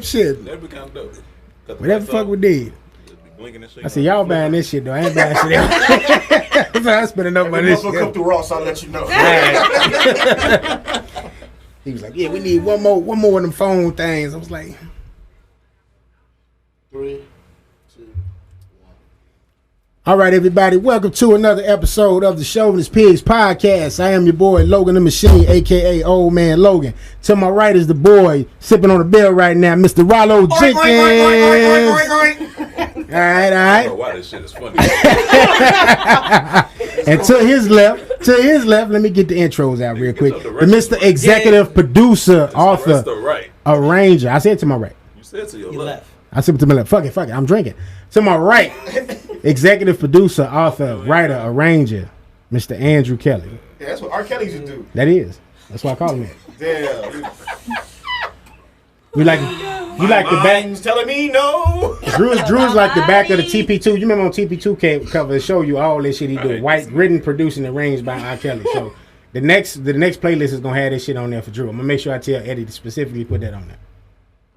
Shit. That'd be kind of dope. Whatever the fuck we did. I said, y'all buying this shit, though. I ain't buying shit. I spent enough money on this shit. Come through Ross, I'll let you know. He was like, yeah, we need one more of them phone things. I was like... 3, 2, 1. All right, everybody. Welcome to another episode of the Shovanist Pigs podcast. I am your boy, Logan the Machine, a.k.a. Old Man Logan. To my right is the boy sipping on the bell right now, Mr. Rollo Jenkins. All right. I don't know why this shit is funny. And to his left, let me get the intros out real quick. The Mr. Executive Producer, Author, Arranger. I said to my right. You said to your left. I said to my left. Fuck it. I'm drinking. To my right, Executive Producer, Author, Writer, Arranger, Mr. Andrew Kelly. Yeah, that's what R. Kelly used to do. That is. That's why I call him that. Damn. You like the back? Telling me no. Drew's like the back of the TP2. You remember on TP2 cover, it show you all this shit he do. White, written, produced, and arranged by R. Kelly. So the next playlist is gonna have this shit on there for Drew. I'm gonna make sure I tell Eddie to specifically put that on there.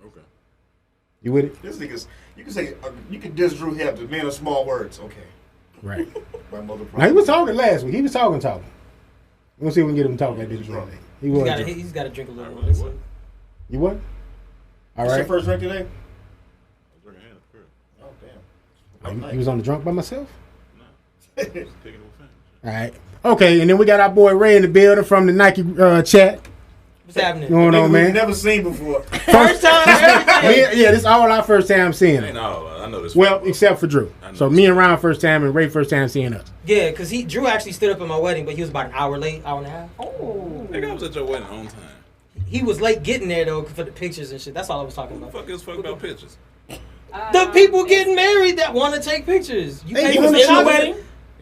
Okay. You with it? This nigga's. You can say you can diss Drew Hebb, the man of small words. Okay. Right. My mother. Now he was talking last week. He was talking. We'll see if we can get him talking like this. He's got to drink a little more. You what? All right. Your first drink today? Oh damn. You was on the drunk by myself? No. Taking it with all right. Okay, and then we got our boy Ray in the building from the Nike chat. What's happening? Going on, man? We've never seen before. First time. Yeah, this is all our first time seeing it. I know this. Well, except for Drew. So me and Ron first time, and Ray first time seeing us. Yeah, because Drew actually stood up at my wedding, but he was about an hour late, hour and a half. Oh. Nigga, I was at your wedding on time. He was late getting there, though, for the pictures and shit. That's all I was talking about. Who the fuck about pictures? The people getting married that want to take pictures. He was in the wedding?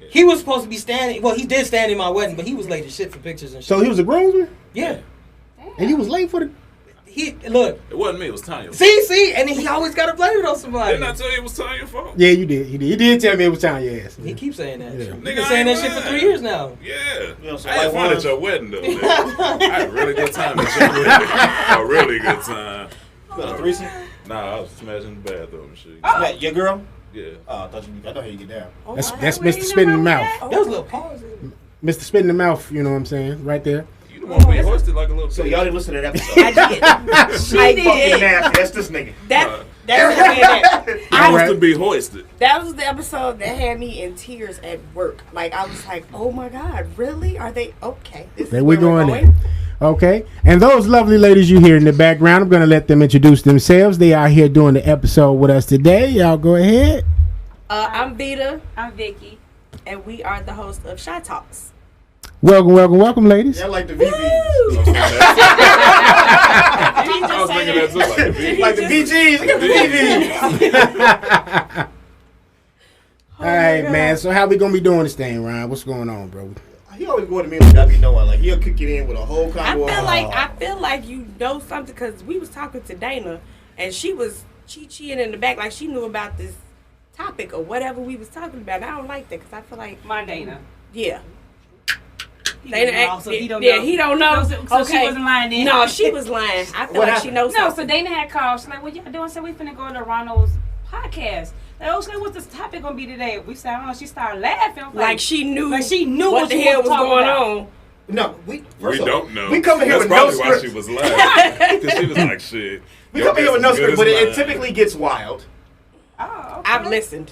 He was supposed to be standing. Well, he did stand in my wedding, but he was late as shit for pictures and shit. So he was a groomsman? Yeah. And you was late for the... Look. It wasn't me. It was Tanya. See? And then he always got to blame it on somebody. Didn't I tell you it was Tanya's fault? Yeah, you did. He did tell me it was Tanya's ass. He keeps saying that. Yeah. He's been saying that shit for 3 years now. Yeah. You know, so I had fun at your wedding, though. Man. I had a really good time at your wedding. A really good time. You got a threesome? Nah, I was smashing the bathroom and shit. Oh. Your girl? Yeah. Oh, I know how you get down. That's Mr. Spit in the Mouth. There was a little pause. Mr. Spit in the Mouth, you know what I'm saying? Right there. You the one being hoisted like a little So y'all didn't listen to that episode? I did. She did. Nasty. That's this nigga. That's I was to be hoisted. That was the episode that had me in tears at work. Like, I was like, oh my God, really? Are they okay? There we going in. Okay. And those lovely ladies you hear in the background, I'm going to let them introduce themselves. They are here doing the episode with us today. Y'all go ahead. I'm Vita. I'm Vicky. And we are the host of ChiTalks. Welcome, ladies. Yeah, like the VVs. I was thinking that too, like the VGs. Like the VGs. All right, man. So how we going to be doing this thing, Ryan? What's going on, bro? He always go to me like I be knowing. Like he'll kick it in with a whole combo. I feel like you know something because we was talking to Dana and she was cheating in the back like she knew about this topic or whatever we was talking about. I don't like that because I feel like My Dana. Yeah. He don't know. He don't know. So okay. she wasn't lying then? No, she was lying. I feel like she knows something. No, so Dana had called. She's like, what y'all doing? So we finna go to Ronald's podcast. Like, oh, what's this topic gonna be today? We said, I don't know. She started laughing. Like she knew what the hell was going on. No, we don't know. We come in here with no script. That's probably why she was laughing. Because she was like, shit. We come in here with no script, but it typically gets wild. Oh, okay. I've listened.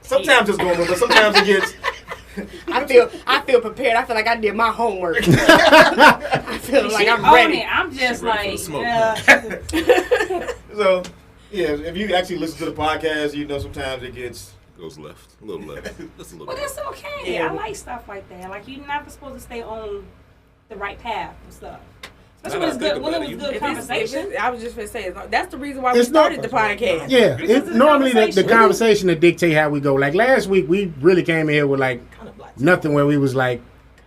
Sometimes it's normal, but sometimes it gets... I feel prepared. I feel like I did my homework. I feel like I'm ready. I'm just like... So, yeah, if you actually listen to the podcast, you know sometimes it goes left. A little left. Just a little Well, bit. that's okay. Yeah. I like stuff like that. Like, you're never supposed to stay on the right path and stuff. Especially when it's good, when it was good conversation. I was just going to say, that's the reason why we started the podcast. Yeah, normally the conversation to dictate how we go. Like last week, we really came in here with like nothing where we was like,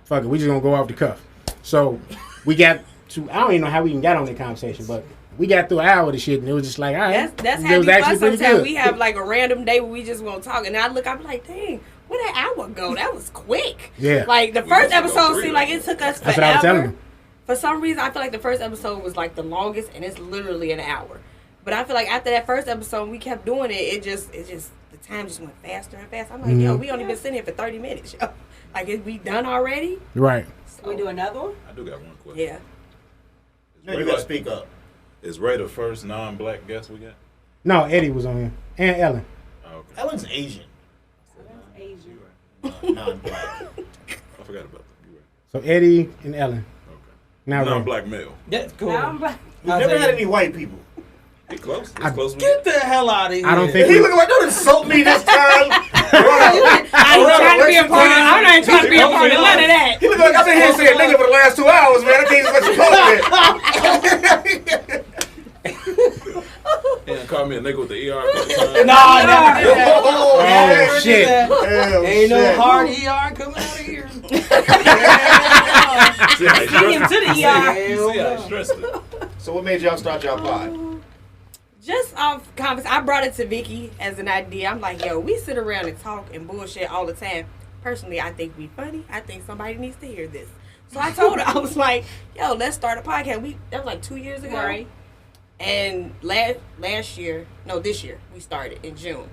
fuck it, we just going to go off the cuff. So we got to, I don't even know how we even got on that conversation, but we got through an hour of the shit and it was just like, all right. That's how we fun sometimes. We have like a random day where we just want to talk. And I look, I'm like, dang, where that hour go? That was quick. Yeah. Like the first episode seemed like it took us forever. That's what I was telling you. For some reason, I feel like the first episode was like the longest, and it's literally an hour. But I feel like after that first episode, we kept doing it. It just the time just went faster and faster. I'm like, yo, we only been sitting here for 30 minutes, yo. Like, is we done already? Right. So we do another one? I do got one question. Yeah. No, you gotta speak up. Is Ray the first non-black guest we got? No, Eddie was on here. And Ellen. Oh, okay. Ellen's Asian. Asian. Non-black. I forgot about that. You right. So Eddie and Ellen. Okay. Now Ray. Non-black male. That's cool. Now I'm black. We've never had any white people. He close. He's I- close. Get the hell out of here. I don't think He we, looking like, don't insult me this time. I ain't trying to be a part of I'm not trying to be a part of none of that. He look like I've been here saying nigga for the last 2 hours, man. I can't even let you post it. And call me a nigga with the ER. all the time. Nah, never did that. Oh, Never did shit. that. Hell, Ain't no shit. hard ER coming out of here. See how he Bring him stressed to the it? ER. You see how he stressed it? So what made y'all start y'all pod? Just off conference, I brought it to Vicky as an idea. I'm like, yo, we sit around and talk and bullshit all the time. Personally, I think we funny. I think somebody needs to hear this. So I told her, I was like, yo, let's start a podcast. That was like 2 years ago. Right. And this year, we started in June.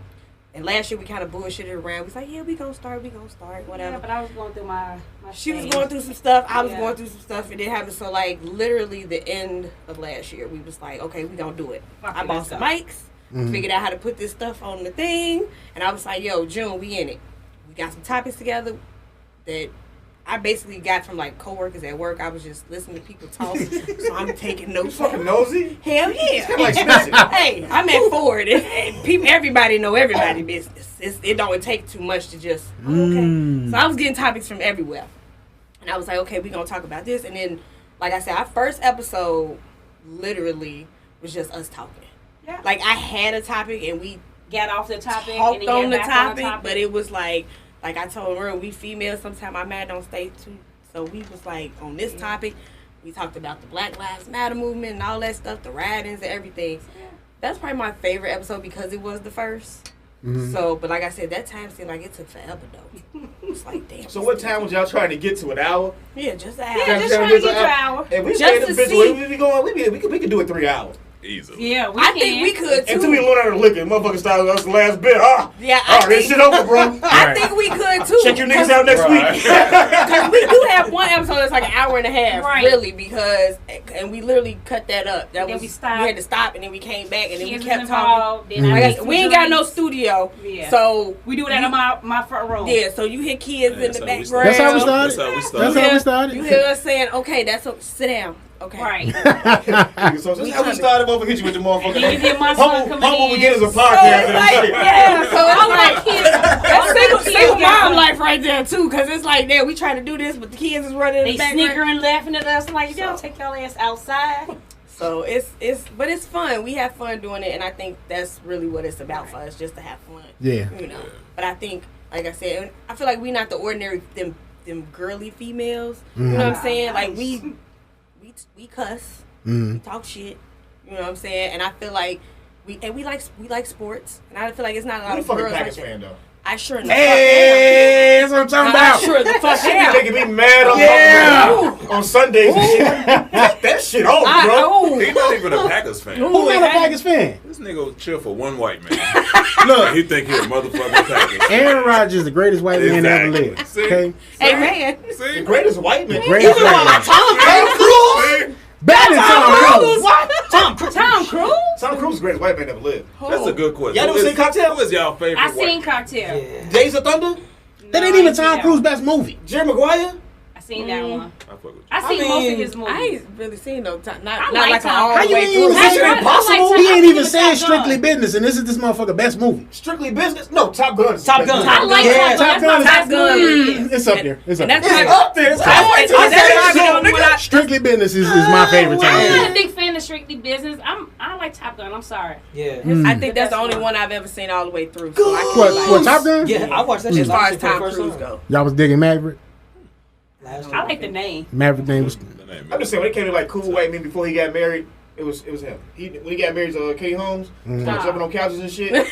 And last year we kind of bullshitted around. We was like, yeah, we gonna start, whatever. Yeah, but I was going through my She was stage. going through some stuff. I was Yeah. going through some stuff. It didn't happen. So, like, literally the end of last year, we was like, okay, we gonna do it. Fuck I it, bought let's some go. mics, figured out how to put this stuff on the thing, and I was like, yo, June, we in it. We got some topics together that I basically got from, like, coworkers at work. I was just listening to people talk, so I'm taking notes. Fucking nosy. Hell yeah. Like Spencer. Hey, I'm at Ford. And people, everybody know everybody business. It don't take too much to just, okay. So I was getting topics from everywhere. And I was like, okay, we're going to talk about this. And then, like I said, our first episode literally was just us talking. Yeah. Like, I had a topic and we Got off the topic. talked and then on the got back topic, but it was like I told her, we females, sometimes our man don't stay too. So we was like, on this topic, we talked about the Black Lives Matter movement and all that stuff, the riots and everything. Yeah. That's probably my favorite episode because it was the first. So, but like I said, that time seemed like it took forever though. It's like, damn. So what time was y'all trying to get to? An hour? Yeah, just an Yeah, hour. just trying to get your hour. And we Just stayed in to the bitch. see- We be going. We could do it 3 hours. Easily. Yeah, we I can. think we could too. Until we learn how to lick it, motherfucker started us the last bit. Yeah, I this think- shit over, bro. I think we could too. Check your niggas out next Right. week. Because we do have one episode that's like an hour and a half, Right. really, because and we literally cut that up. That Then was we stopped. had to stop, and then we came back, and then Kids we kept was talking. involved, then I Like I made said, some we ain't got no drinks. studio, Yeah. so We do that in my front room. yeah. So you hear kids in the That's how we background. started. That's how we started. That's how we That's started. how we started. You hear us saying, "Okay, sit down." Okay, Right. So this is how we started over hit you with the motherfucker. Then you get my son coming Humble in. beginners of So podcast. it's like, yeah. So I'm like, that's single kids mom got- life right there too, because it's like, yeah, we trying to do this, but the kids is running in They the background. snickering, laughing at us like, y'all take y'all ass outside. So but it's fun. We have fun doing it, and I think that's really what it's about for us, just to have fun. Yeah. You know. But I think, like I said, I feel like we not the ordinary them girly females. You know what I'm saying? Like we cuss, we talk shit. You know what I'm saying? And I feel like we like sports, and I feel like it's not a lot I'm a of fucking girls like Packers that. fan though. I sure in the Hey, that's what I'm talking fuck am. I about. sure the fuck Shit be am. making me mad on on Sundays and shit. Take that shit off, bro. He's not even a Packers fan. Who's not a Packers fan? This nigga will chill for one white man. Look, He think he a motherfucking Packers. Aaron Rodgers is the greatest white man that ever Exactly. lived. See? Okay, Hey man. The See? greatest white man. greatest Even white man. Tom Cruise. Better than Tom Cruise. What? Tom Cruise. Tom Cruise? Tom Cruise is the greatest white man ever lived. That's a good question. Y'all never Who is- seen Cocktail? Who is y'all favorite I white seen Cocktail. Yeah. Days of Thunder. That ain't even Tom Cruise's best movie. Jerry Maguire. I seen that one. I fuck with you. I seen I most mean, of his movies. I ain't really seen no time. Not I not like like Tom. all How the you way ain't through. even That's say right. Impossible? I like He Tom- ain't I even like saying Top Strictly Gun. Business, and this is this motherfucker best movie. Strictly Business. No, Top Gun. is Top the best Gun. I movie. like Yeah, Top Gun. That's Top my Gun. movie. It's up there. It's up And that's there. It's up there. It's halfway to that's the why show, nigga. Strictly Business is my favorite Tom I'm Cruise. not a big fan of Strictly Business. I like Top Gun. I'm sorry. Yeah. I think that's the only one I've ever seen all the way through. So I can't What? like- What? Top Gun? Yeah, I watched that shit As far last as year for Tom the first Cruise time. go. Y'all was digging Maverick. Last year. I like the name. Maverick name was. The name I'm just saying, when it came to like cool white men before he got married, it was him. When he got married to Katie Holmes, started jumping on couches and shit.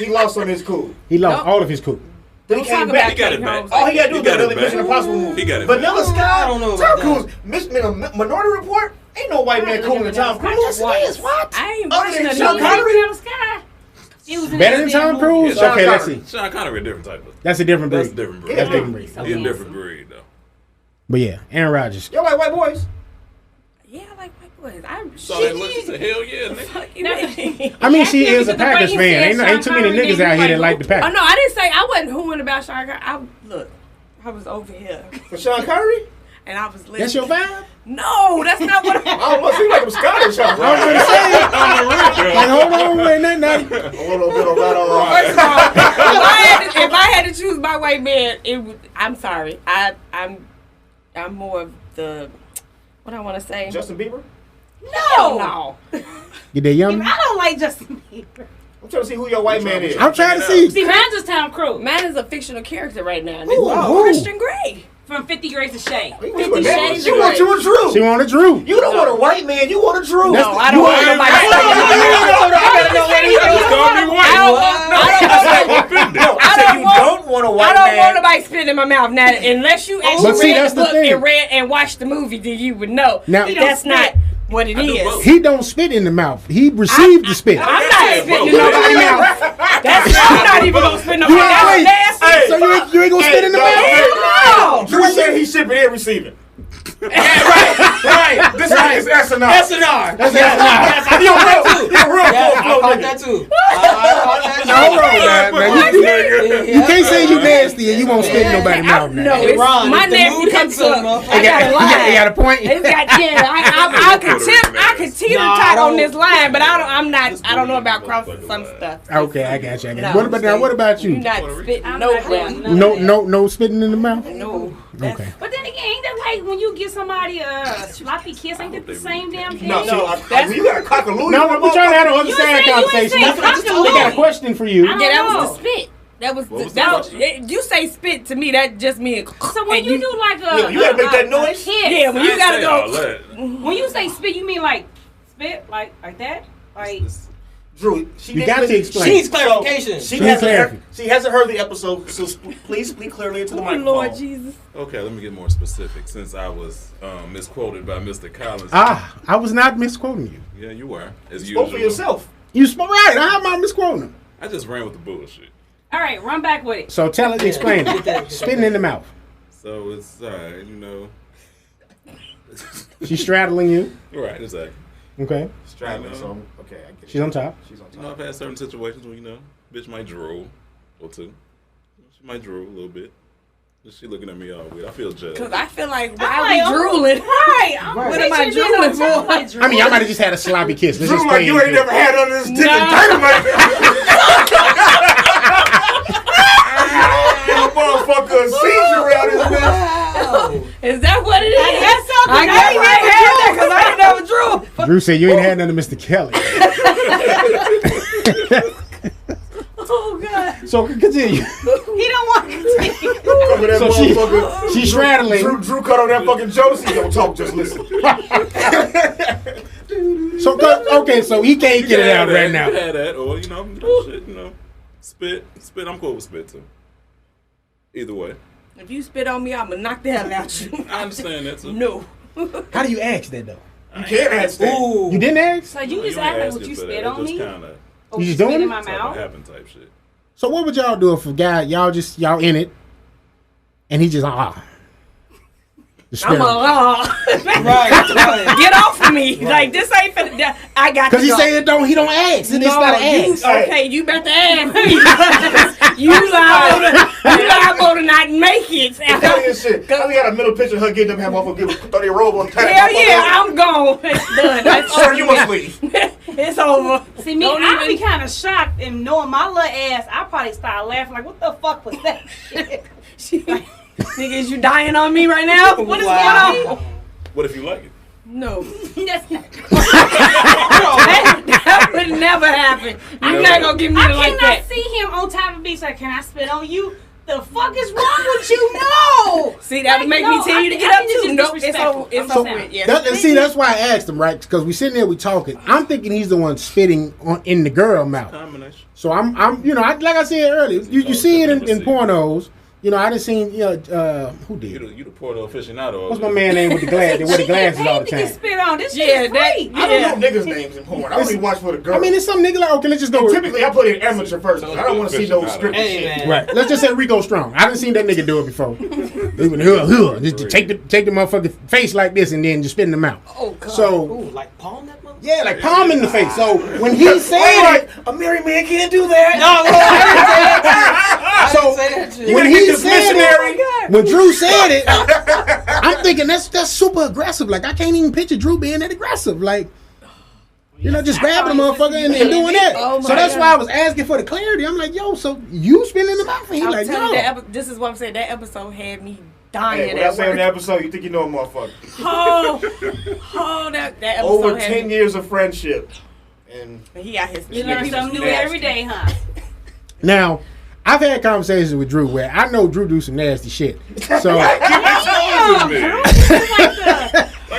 He lost some of his cool. He lost Nope. all of his cool. Then he Don't talk came about back. He got it Kate back. Holmes. All he got to do He is got another it back. Mission Impossible movie. He got it Vanilla back. Sky, I don't know Tom about Cruise, Minority Report. Ain't no white man cooler than Tom Cruise. Yes, it is. What? I ain't Other watching than it. Sean Connery Connery? on the sky. It was an Better than Tom movie. Cruise? Yeah, Sean Okay, let's Connery. see. Sean Connery, a different type of. That's a different breed. That's a different breed. That's a different breed. He's a different breed though. But yeah, Aaron Rodgers. Y'all like white boys? Yeah, I like white boys. I'm So that look, she said, hell yeah, nigga. Fuck you, man. I mean, she Yeah, is a because the way Packers you fan. said Ain't too many Sean Connery, niggas out here that like, like the Oh Packers. no, I didn't say I wasn't hooing about Sean Connery. Look, I was over here For Sean Connery? and I was listening. That's your vibe? No, that's not what I don't know. Seem like I'm Scottish. I was gonna say. Like, hold on, wait, not. A little bit of that all First right. of all, if I had to choose my white man, it would. I'm sorry. I'm more of the. What I want to say. Justin Bieber? No. Get that yummy? I don't like Justin Bieber. I'm trying to see who your white man is. I'm trying to see. See, mine's just Tom Cruise Man is a fictional character right now. And Who? it's Who? Christian Grey. from 50 Grades of Shade. 50 Shades You of want Grey. you a Drew. She want a Drew. You don't want a white man. You want a Drew. No, I don't want nobody I saying I said you don't want a white I don't man. want nobody spitting in my mouth. Now, unless you actually But see, read that's the the book thing. and read and watched the movie, then you would know. Now- That's not what it I do is. both. He don't spit in the mouth. He received the spit. I'm not Yeah, spitting in both. nobody's mouth. I'm not even gonna spit in You nobody's mouth. ain't, That's Hey, so you ain't gonna spit in the mouth? Hell no. Drew said he's shipping and receiving. Right. This is SNR. SNR. That's You're a real Yeah, I full-blown caught nigga. that too. Hold on, man. You can't say you nasty and you won't spit in nobody's mouth. No, Now. it's, Ron, my if the nasty mood comes hits him, up. motherfucker. I got a line. You got a point. It's got I could teeter tot on this line, but I don't know about crossing some stuff. Okay, I got you. No, What about You're you? not spitting I'm not nowhere. doing none. No spitting in the mouth. No. Okay. But then again, ain't that like when you give somebody a sloppy kiss? Ain't that the same damn thing? No, No, so you got a cock-a-loo. No, we're trying to have an understanding You conversation. ain't say cock-a-loo. They got a question for you. I don't Yeah, that know. was the spit. That was What was that the was, question? you say spit to me. That just means. So when and you do like a, you gotta make that noise? a kiss, Yeah, when you gotta go. when you say spit, you mean like spit, like that, like. Drew, she You didn't got to listen- explain. She needs clarification. She Need hasn't clarity. heard. She hasn't heard the episode, so please speak clearly into the Oh, microphone. Lord Jesus. Okay, let me get more specific since I was misquoted by Mr. Collins. I was not misquoting you. Yeah, you were. As Spoke usual. for yourself. You spoke right. How am I misquoting him? I just ran with the bullshit. All right, run back with it. So tell it, explain it. Spitting in the mouth. So it's alright, you know. She's straddling you. Right, exactly. Okay. Straddling, I know. so okay, I get it. She's on top. She's on You know, top. I've had certain situations where, you know, bitch might drool or two. She might drool a little bit. She looking at me all weird. I feel judged. Because I feel like I'm why like, are we drooling? Right. What am I drooling for? I mean, I might have just had a sloppy kiss. Let's Drew, just like you ain't never had under this dick No. and dynamite. Motherfucker, a seizure around this bitch. Is that what it is? I guess so, 'cause I guess I ain't had that because I ain't never drew. Drew said you ain't had none of Mr. Kelly. Oh, God. So continue. He don't want to continue. Over that So motherfucker. she's straddling. Drew cut on that fucking Josie. Don't talk, just listen. So okay, so he can't get it out right now. You had that, or you know, shit, you know, spit. I'm cool with spit too. Either way, If you spit on me, I'm going to knock the hell out you. I understand that too. No. How do you ask that though? You can't ask that. Ooh. You didn't ask? So you just ain't act like asking what you for spit that. on It's me? just kind of Or You just spit doing in it? my type of mouth? happen type shit. So what would y'all do if a guy y'all in it and he just just I'm spit on Right. get off of me. Like, this ain't for I got to because he go. saying he don't ask. It's not an ask. Okay, you better ask me. you liable to not make it. Tell you shit. I got a middle picture of her getting them, have motherfucker throw their robe on the table. Hell yeah, I'm gone. It's done. That's Sir, over you now. must leave. It's over. See, me, Don't I'd be even- kind of shocked and knowing my little ass, I'd probably start laughing like, what the fuck was that shit? Nigga, is you dying on me right now? What is going on? What if you like it? No. That's not That would never happen. You're not gonna give me I it like cannot that. see him on top of me say, can I spit on you? The fuck is wrong with you? No! See, that would make No, me tell you to I get up think it's too. just Nope, it's disrespectful. over. It's I'm over. saying. with. Yes. See, that's why I asked him, right? Because we sitting there, we talking. I'm thinking he's the one spitting in the girl mouth. Combination. So I'm like I said earlier, you see it in pornos You know, I done seen, who did? You the Porto aficionado. What's my man name with the glass? That wear the glasses all the They time. spit on this Yeah, shit. Is that- free. I don't know niggas' names in porn. I only watch for the girls. I mean, it's some nigga like, okay, let's just go with, typically I put in amateur first. I don't want to see no scripted Hey, shit. man. right. Let's just say Rico Strong. I done seen that nigga do it before. They would just take the motherfucking face like this and then just spin them out. Oh God. So Ooh, like palm that mother? yeah, like palm in the face. So when he said Like, a married man can't do that. No, I So, didn't say that shit. when gotta he get this said missionary. it, when Drew said it, I'm thinking that's super aggressive. Like I can't even picture Drew being that aggressive. Like, you know, just grabbing a motherfucker and doing that. Oh, So my that's God. why I was asking for the clarity. I'm like, yo, so you spinning them out? And he I'm like, telling you, no. this is what I'm saying. That episode had me Hey, dying when I at say on the work. episode, you think you know a motherfucker. That episode Over had 10 me. years of friendship. And He got his. You learn something new nasty. every day, huh? Now, I've had conversations with Drew where I know Drew do some nasty shit. So Like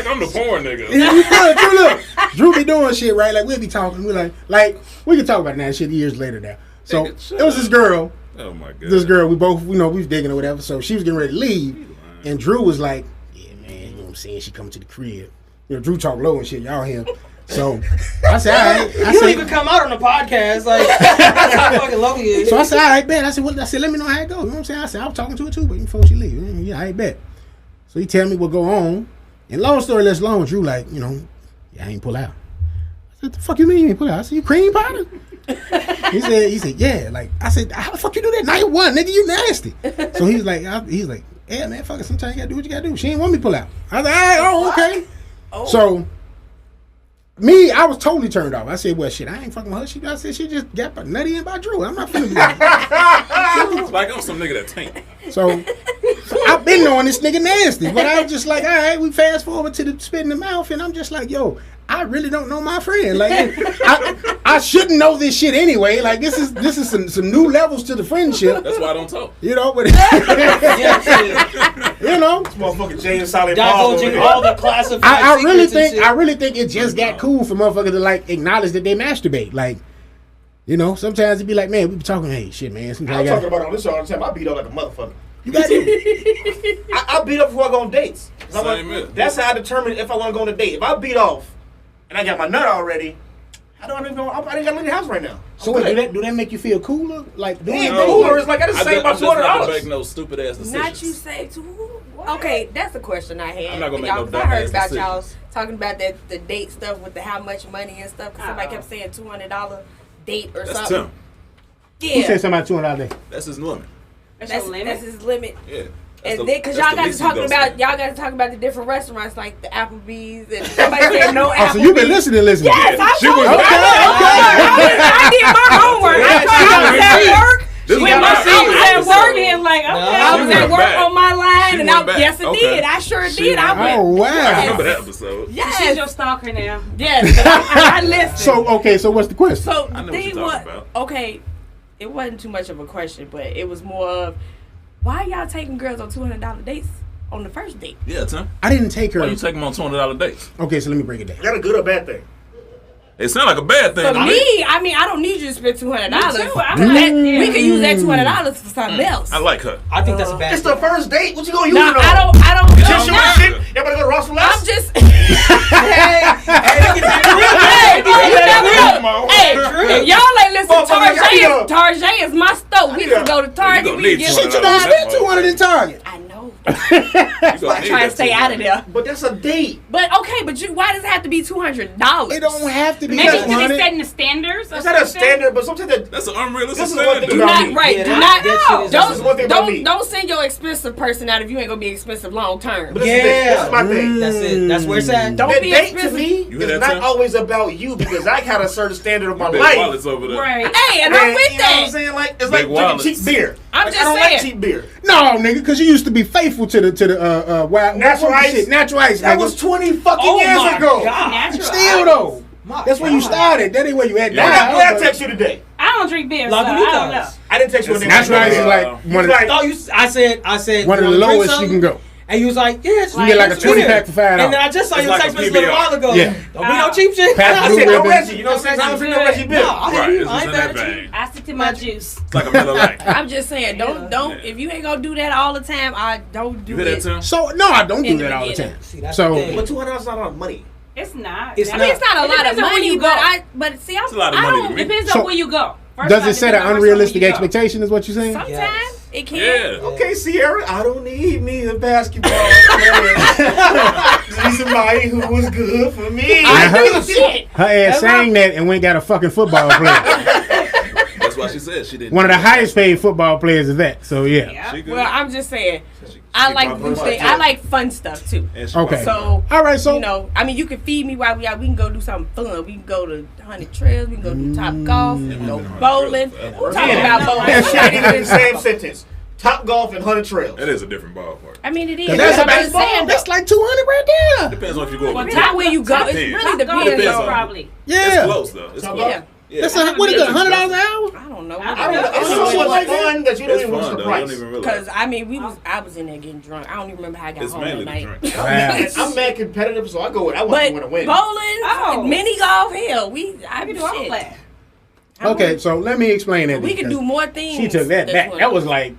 I'm the porn nigga. Drew be doing shit, right? Like we'll be talking, we we can talk about that shit years later now. So Nigga, shut it was this up. girl. Oh my god. This girl, we both, we was digging or whatever. So she was getting ready to leave, and Drew was like, "Yeah, man, you know what I'm saying? She coming to the crib. You know, Drew talk low and shit. Y'all hear him." So I said, "All right." I You don't said, even come out on the podcast. Like, that's how fucking low he is. so I said, "All right, bet." I said, "Well," I said, "Let me know how it goes." You know what I'm saying? I said, "I was talking to her too, but before she leave, yeah, I bet." So he tell me what go on, and long story less long, Drew like, yeah, I ain't pull out. I said, "The fuck you mean you ain't pull out?" I said, "You cream powder?" He said, "Yeah." Like I said, "How the fuck you do that? Night one, nigga, you nasty." So he's like, "Yeah, man, fuck it. Sometimes you gotta do what you gotta do." She ain't want me to pull out. I was like, "All right, okay." Oh. So me, I was totally turned off. I said, "Well, shit, I ain't fucking with her." I said, "She just got nutty in by Drew. I'm not finna do that." Like I'm some nigga that tank. So I've been knowing this nigga nasty, but I was just like, all right, we fast forward to the spit in the mouth, and I'm just like, yo, I really don't know my friend. Like, I shouldn't know this shit anyway. Like, this is some new levels to the friendship, That's why I don't talk. you know. But Yeah, shit. you know, this motherfucker Jay and Silent Bob over Divulging there. all the classified I really secrets and shit. I really think it just got cool for motherfuckers to like acknowledge that they masturbate. Like, sometimes it'd be like, man, we be talking, hey, shit, man. Sometimes I'm I talking gotta, about on this show all the time. I beat up like a motherfucker. you got it. I beat up before I go on dates. 'Cause I'm Same like, here. that's how I determine if I want to go on a date. If I beat off and I got my nut already, I don't even know. I didn't got to leave the house right now. So wait, do that make you feel cooler? Like doing Yeah, that? cooler is like I just I saved just, my I'm just not gonna $200. make no stupid ass decisions. Not you say to. Okay, that's a question I had. I'm not gonna for make y'all, no 'cause dumb I heard ass about decisions. y'all talking about the date stuff with the how much money and stuff. Cause somebody kept saying $200 date or That's something. Tim. Who Yeah, said something about $200 a day? That's his limit. That's that's your limit. that's his limit. Yeah. And then, cause y'all got to talking about the different restaurants like the Applebee's and somebody said no Applebee's. Oh, so you've been listening. Yes, I She told was you. okay. I did my homework. I was at work. This is When not my our I was at episode. work and like, okay. I was She at went work back. on my line, She and went back. yes, it Okay. did. I sure She did. I went Oh went. wow. I remember that episode. She's Yes, your stalker now. yes. I listened. So okay, so what's the question? So I know the what you're thing was, talking about. okay, it wasn't too much of a question, but it was more of, why y'all taking girls on $200 dates on the first date? Yeah, Tim. I didn't take her. Why you take him on $200 dates? Okay, so let me break it down. Is that a good or bad thing? It sound like a bad thing. For to me, I mean, I don't need you to spend $200. Me too. We could use that $200 for something else. I like her. I think that's a bad It's the thing. first date. What you gonna use No, it on? I don't. Tissue No, and shit? Everybody go to Ross for less? I'm just. Hey, if y'all ain't listen, Tarjay is my stove. We can go to Target. gonna We need can get. Shit, you know I did 200 in Target. I know. I Try to stay out of there. But that's a date. But okay, but why does it have to be $200? It don't have to be Maybe Because they 200. setting the standards. Or It's not a something? standard, but sometimes that. That's an unrealistic This is one thing standard. about Not me. right. Yeah, Do that- not. that shit is- This is one thing about me. Don't send your expensive person out if you ain't gonna be expensive long term. But this is it. This is my thing. That's it. That's where it's at. Don't That be date to expensive. me You hear is that, not Tim? always about you because I got a certain standard of my Big life. wallets over there. Right. Hey, and I'm And, with you know what I'm that. saying? Like it's Big like drinking wallets. cheap beer. I'm Like, just I don't saying. like cheap beer. No, nigga, because you used to be faithful to the wild Natural what was the ice? shit? Natural ice. That nigga. was 20 fucking Oh years my ago. God. Natural. Still though. My That's where you God. started. That ain't where you at Yeah. now. What I text you today? I don't drink beer, so I don't know. Lagunitas. I didn't text you It's anything. Natural ice is like one of Like, the, Oh, I said. one of the you wanna drink lowest you something? can go. And you was like, yeah, it's You get like a 20 pack for $5. And then I just saw It's your like text a message a little PBR. while ago. Yeah. Don't be no cheap shit. Pass I Blue said no Ribbon. Reggie. You know what I'm saying? I don't drink no Reggie beer. No, I Right, hear you. it's I ain't in mad that at you. vein. I still to my juice. It's like a Miller Lite. I'm just saying, don't. Yeah. If you ain't gonna do that all the time, I don't do You hear it. that, Tim? So no, I don't do In the that all the beginning. time. See, that's So- the thing. But $200 is not a lot of money. It's not. It's I mean, it's not a It lot of depends on where money, you but go. but see, It's a lot of money to me. Depends So- on where you go. First Does off, it set an depends on unrealistic where you go. expectation? Is what you're saying? sometimes Yes. it can. Yeah. Okay, Sierra, I don't need me a basketball player. Need somebody who was good for me. I do shit. Her ass sang that and went got a fucking football player. That's why she said she didn't. One of the highest paid football players is that. So yeah. Yeah. She good. Well, I'm just saying, She I like probably new might things. too. I like fun stuff too. And she Okay. probably- So All right. So you know, I mean, you can feed me while we out. We can go do something fun. We can go to 100 Trails. We can go do Top Golf. We can go bowling. We're talking about bowling. That's not even in the same sentence. Top Golf and 100 Trails. That is a different ballpark. I mean, it is. that's But a I'm just saying, That's like 200 right there. Depends on if you go Well, over. not where you go. It Depends. really Top golf depends is on- on. probably. It's Yeah. close though. It's Top close. Golf? Yeah. That's what is it? $100 an hour? I don't know. I I don't know. it's so much fun that you don't It's even watch fun the though. You don't price. even realize. Because I mean, I was in there getting drunk. I don't even remember how I got It's home that mainly the night. drink. Wow. And I'm mad competitive, so I go with I want But to win a win. bowling, Oh. mini golf, hell, I I can do all shit. that. Okay, so let me explain that. We then, can do 'cause more things. She took that than back. 20. That was like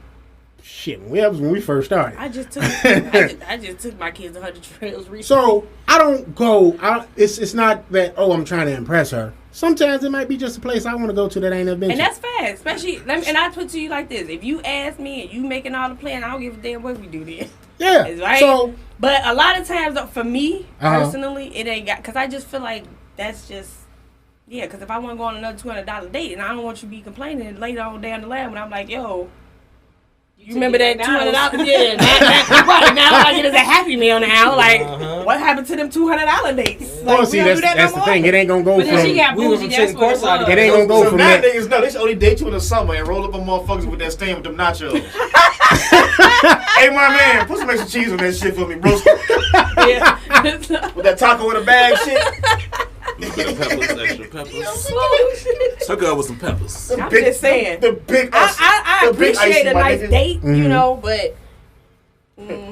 shit. That was when we first started. I just took. I just took my kids to 100 Trails recently. So I don't go. It's not that. Oh, I'm trying to impress her. Sometimes it might be just a place I want to go to that I ain't never been And to. that's fast, especially. And I put to you like this: if you ask me and you making all the plans, I don't give a damn what we do then. Yeah. Right? So But a lot of times, for me Uh-huh. personally, it ain't got. Because I just feel like that's just. Yeah, because if I want to go on another $200 date, and I don't want you to be complaining later on down the line when I'm like, yo. You remember that $200? Yeah, right now I get as a Happy Meal now. Like, what happened to them $200 dates? Like, well, we see, don't do that's that no the more? thing. It ain't gonna go But then she from. got we were bougie. from That's sitting what it courtside was. It ain't gonna go So from now that. niggas know they should only date you in the summer and roll up on motherfuckers with that stain with them nachos. Hey, my man, put some extra cheese on that shit for me, bro. Yeah. With that taco in a bag shit. A little bit of peppers, extra peppers. Hook her up with some peppers. I'm just saying. The big I the big appreciate icy, a my nice nigga. date, you know, but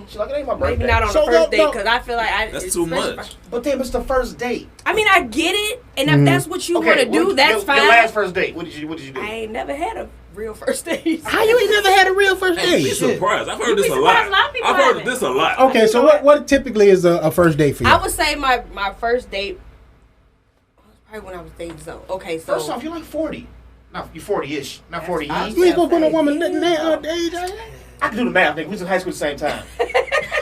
She's like, it ain't my birthday. maybe not on So the first no, date no. because I feel like That's too especially much. if But damn, it's the first date. I mean, I get it, and if that's what you want to do, that's fine. Your last first date. What did you do? I ain't never had a real first date. How you ain't never had a real first Be date? surprised. I've heard this a surprised lot. a lot of people I've heard haven't. this a lot. Okay, so what typically is a first date for you? I would say my first date was probably when I was dating Zoe. Okay, so First off, you're like 40. No, you're 40-ish, not 40. You ain't supposed to put a woman that age. I can do the math, nigga. We was in high school at the same time.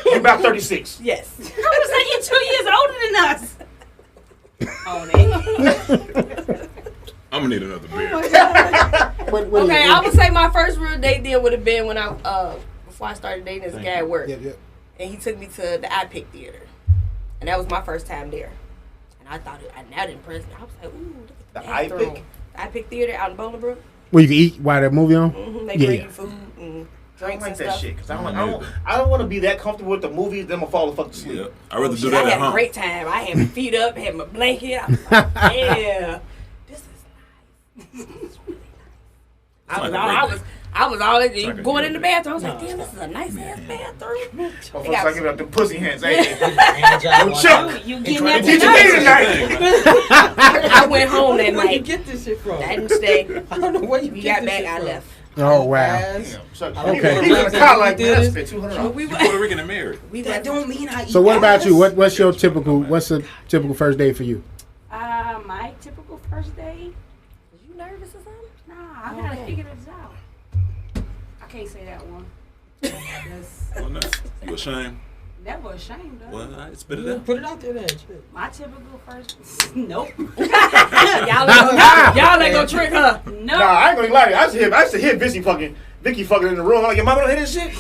You're about 36. yes. I was like, you're 2 years older than us. I'm gonna need another beer. Okay, I would say my first real date then would have been when I before I started dating this guy at work, Yep, yep. and he took me to the iPic Theater, and that was my first time there, and I thought that impressed me. I was like, ooh, look at The bathroom. iPic? The iPic Theater out in Bolingbrook. Where you can eat while the movie on? Mm-hmm. They Yeah, bring yeah. you food and I drinks don't like and that stuff. shit because I don't want to be that comfortable with the movies. Then I'm gonna fall the fuck asleep. Yeah, I'd rather do Shit, that I at had a home. great time. I had my feet up, had my blanket. I was like, yeah, this is nice. This is really nice. I was all like a going in the great bathroom. I was like, damn, this is a nice ass bathroom. Motherfuckers like giving up them pussy hands. Hey, Chuck. You Get getting you that tonight. I went home that Where you night. get this shit from? I didn't stay. I don't know where you We get got this back. shit I from. left. Oh wow. Ass. Okay. He was in a car like that. I spent $200. We You Puerto went. Rican and married. We That went. don't mean I eat So what about ass. you? What's a typical first date for you? My typical first date? You nervous or something? Nah, I gotta figure this out. I can't say that one. That's Oh, no. You ashamed? never ashamed of. Well, I spit it Yeah, out. put it out there then. Shit. My typical first. Nope. Y'all ain't gonna trick her. No. Nah, I ain't gonna lie to you. I used to hear Vicky fucking in the room. I'm like, your mama don't hear this shit?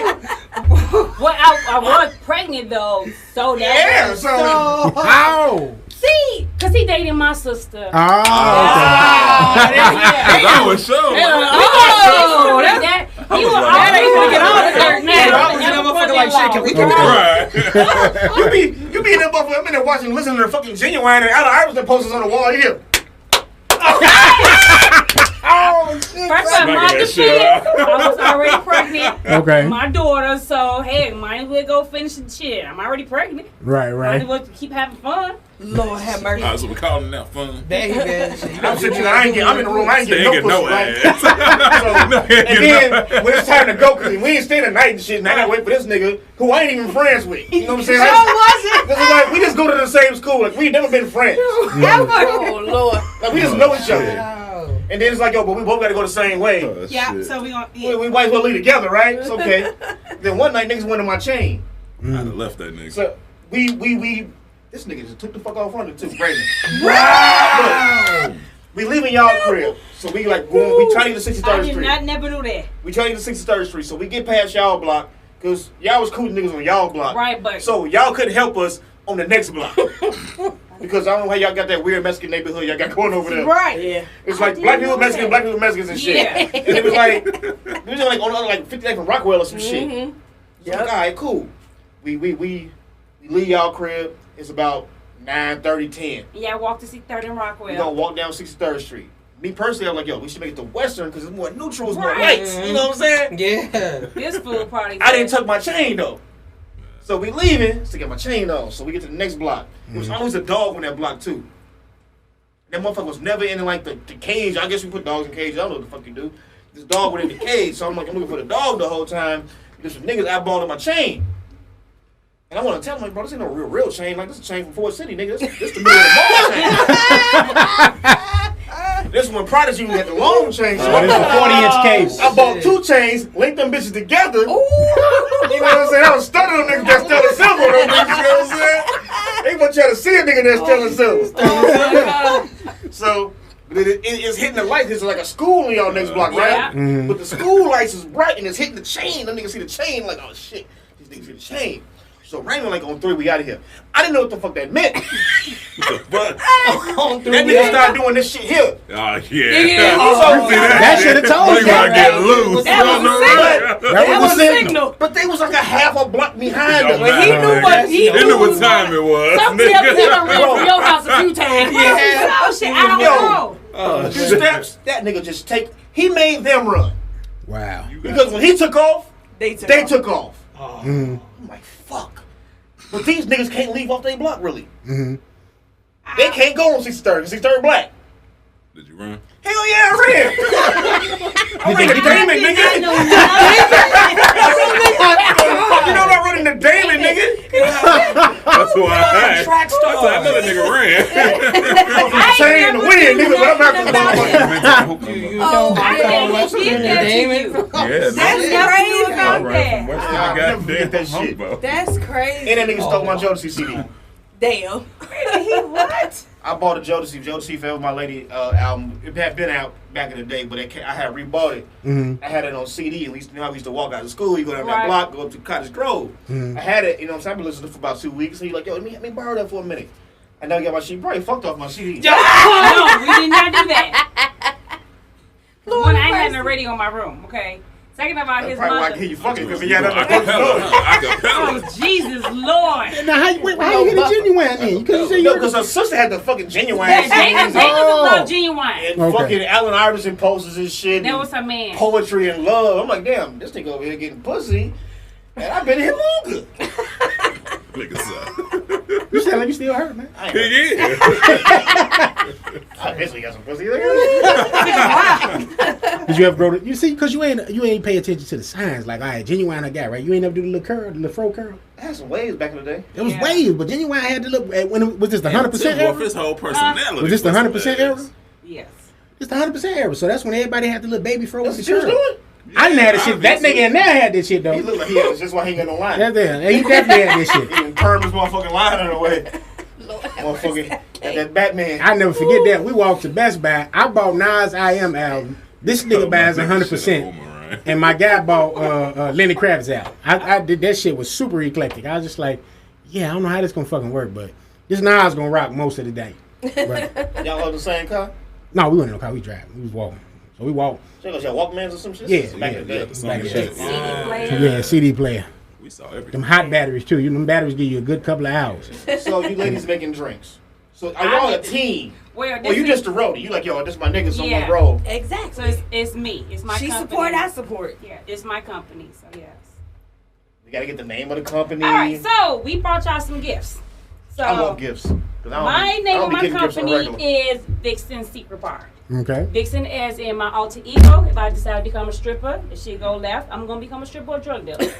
Well, I was pregnant though, so that Yeah, was, so How? see, cause he dated my sister. Oh, That was show. Oh, that he was like, already gonna get all the dirt now. I was in that motherfucker like, shit, can we get Right. you be in that motherfucker. I'm in there watching, listening to the fucking Genuine and Allen Iverson posters on the wall. You hear? oh shit. First of all, my Smacking that shit defense, out. I was already pregnant. Okay. My daughter, so hey, might as well go finish the shit. I'm already pregnant. Right, Might right. as well keep having fun. Lord have mercy. So we calling that fun. There you go. I'm sitting. I'm in the room. I ain't They getting ain't no get pussy. no Right? ass. And then when it's time to go, cause we ain't staying the night and shit, and I gotta wait for this nigga who I ain't even friends with. You know what I'm saying? This is like we just go to the same school. Like we ain't never been friends. Oh Lord. Like we just know each other. Oh. And then it's like, yo, but we both gotta go the same way. Oh, Yeah, shit. so we gonna We might as well leave together, right? It's okay. Then one night niggas went in my chain. I'd have left that nigga. So we this nigga just took the fuck off running too. Brandon. Wow! We leaving y'all crib. So we like going, we trying to get to 63rd I did Street. not never knew that. We trying to get to 63rd Street. So we get past y'all block, cause y'all was cool niggas on y'all block. Right, but So y'all couldn't help us on the next block. Because I don't know how y'all got that weird Mexican neighborhood y'all got going over there. right. Yeah. It's I like didn't black people know Mexicans, that. black people Mexicans and shit. Yeah. And it was like we was like on like 59 from Rockwell or some shit. Mm-hmm. So like, all right, cool. We leave y'all crib. It's about 9:30, 10. Yeah, I walked to see 3rd and We Rockwell. gonna walk down 63rd Street. Me personally, I'm like, yo, we should make it to Western because it's more neutral, it's more Right. lights. You know what I'm saying? Yeah. This food party. I didn't tuck my chain though. So we leaving to get my chain on. So we get to the next block. There was always a dog on that block too. That motherfucker was never in like the cage. I guess we put dogs in cages. I don't know what the fuck you do. This dog went in the cage. So I'm like, I'm looking for the dog the whole time. There's some niggas eyeballing my chain. And I want to tell him, like, bro, this ain't no real chain. Like, this is a chain from Ford City, nigga. This the middle of the ball chain. This one Prodigy had the long chain. So This is a 40-inch case. I bought 2 chains, linked them bitches together. You know what I'm saying? I was studying them niggas that's telling silver. Them niggas, you know what I'm saying? They want you to see a nigga that's telling silver. Oh my God. So it's hitting the lights. It's like a school in y'all next block, right? Yeah. But the school lights is bright and it's hitting the chain. Them niggas see the chain like, oh shit, these niggas see the chain. So Raymond like on 3, we out of here. I didn't know what the fuck that meant. But, That nigga started doing this shit here. oh, yeah. Yeah. You see That should have told You you. gotta get loose. That was on the a signal. road. That was a signal. But they was like a half a block behind Don't us. But he knew what He knew what time it was. Some tips he done ran from your house a few times. Oh shit, I don't know. Oh, Few steps, that nigga just he made them run. Wow. Because when he took off, They they took off. Mm-hmm. I'm like, fuck. But these niggas can't leave off their block, really. Mm-hmm. They can't go on 63rd. 63rd black. Did you run? Hell yeah, I ran. I ran the Damon, nigga. You know I'm running the Damon, nigga. That's why I asked. Track star. That's why another nigga ran. Chain to win, nigga, but I'm not the motherfucker. Oh, I didn't get that to you. Yeah, That's man. crazy. I About ran from that. Western I'll to never forget goddamn that shit. Humboldt. That's crazy. And that nigga stole my Jodeci CD. Damn. What? I bought a Jodeci. Jodeci Fell My Lady album. It had been out back in the day, but I had rebought it. Mm-hmm. I had it on CD. At least you know how we used to walk out of school. You go down that Right. block, go up to Cottage Grove. Mhm. I had it. You know what I'm saying? I've been listening for about 2 weeks. So you like, yo, let me borrow that for a minute. I never got my CD. Probably fucked off my CD. No, we did not do that. One, I ain't had no radio in my room, okay? Second of all, I his probably mother. like hear you fucking because he had nothing to Acapella. fucking do. Oh, Acapella. Jesus Lord. Now, how you get a genuine then? You couldn't say No, you because her sister had the fucking genuine Yeah, Jacob Oh. loved Genuine. and Okay. fucking Allen Iverson posters and shit. That and was her man. poetry and love. I'm like, damn, this nigga over here getting pussy. And I've been here longer. Nigga suck. You sound like you still hurt, man. I ain't Yeah. I basically got some pussy. Did you ever grow to, you see, because you ain't pay attention to the signs. Like, all right, genuine I got, right? You ain't never do the little curl, the little fro curl. I had some waves back in the day. It was Yeah. waves, but genuine had the look, when it, was this the 100% Off era? his whole personality. Was this the 100% era? Yes. It's the 100% era, so that's when everybody had the little baby fro with That's the what she was curl. doing. I didn't have that shit. That nigga in there had this shit, though. He looked like he had, that's why he ain't got no line. That's there. And he definitely had this shit. He done permed his motherfucking line in a way. Lord have mercy. Motherfucking, that Batman. I never forget that. We walked to Best Buy. I bought Nas I Am album. This nigga buys 100%. And my guy bought Lenny Kravitz album. I did that shit was super eclectic. I was just like, yeah, I don't know how this gonna fucking work, but this Nas gonna rock most of the day. But, Y'all on the same car? no, we wasn't in the car. We driving. We was walking. So we walked. So you got Walkmans or some shit? Yeah, Back yeah, in the Yeah, day. the Back in the shit. day. Yeah. Yeah, CD player. We saw everything. Them hot batteries too. Them batteries give you a good couple of hours. So you ladies making drinks. So are y'all a team? Well, Or you just a roadie? You like, yo, this my nigga, so I'm Yeah. gonna roll. So Exactly. it's me. It's my She company. support, I support. Yeah, it's my company, so yes. We gotta get the name of the company. All right, so we brought y'all some gifts. So I love gifts. My name of my company is Vixen Secret Bar. Okay. Vixen as in my alter ego. If I decide to become a stripper, if she go left, I'm gonna become a stripper or a drug dealer.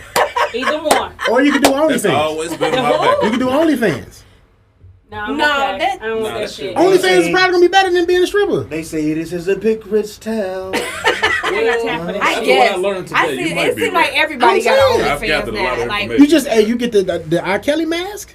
Either one. Or you can do That's OnlyFans. always been my back. You can do OnlyFans. No, I'm No, okay. that- I don't want Nah, that that shit. shit- OnlyFans is probably gonna be better than being a stripper. They say this is a big rich town. I ain't got time for that I shit. guess. I learned today. I You see. might It be seems right. like everybody I'm got saying. I've OnlyFans gathered a lot now. of Like, information. You get the R. Kelly mask.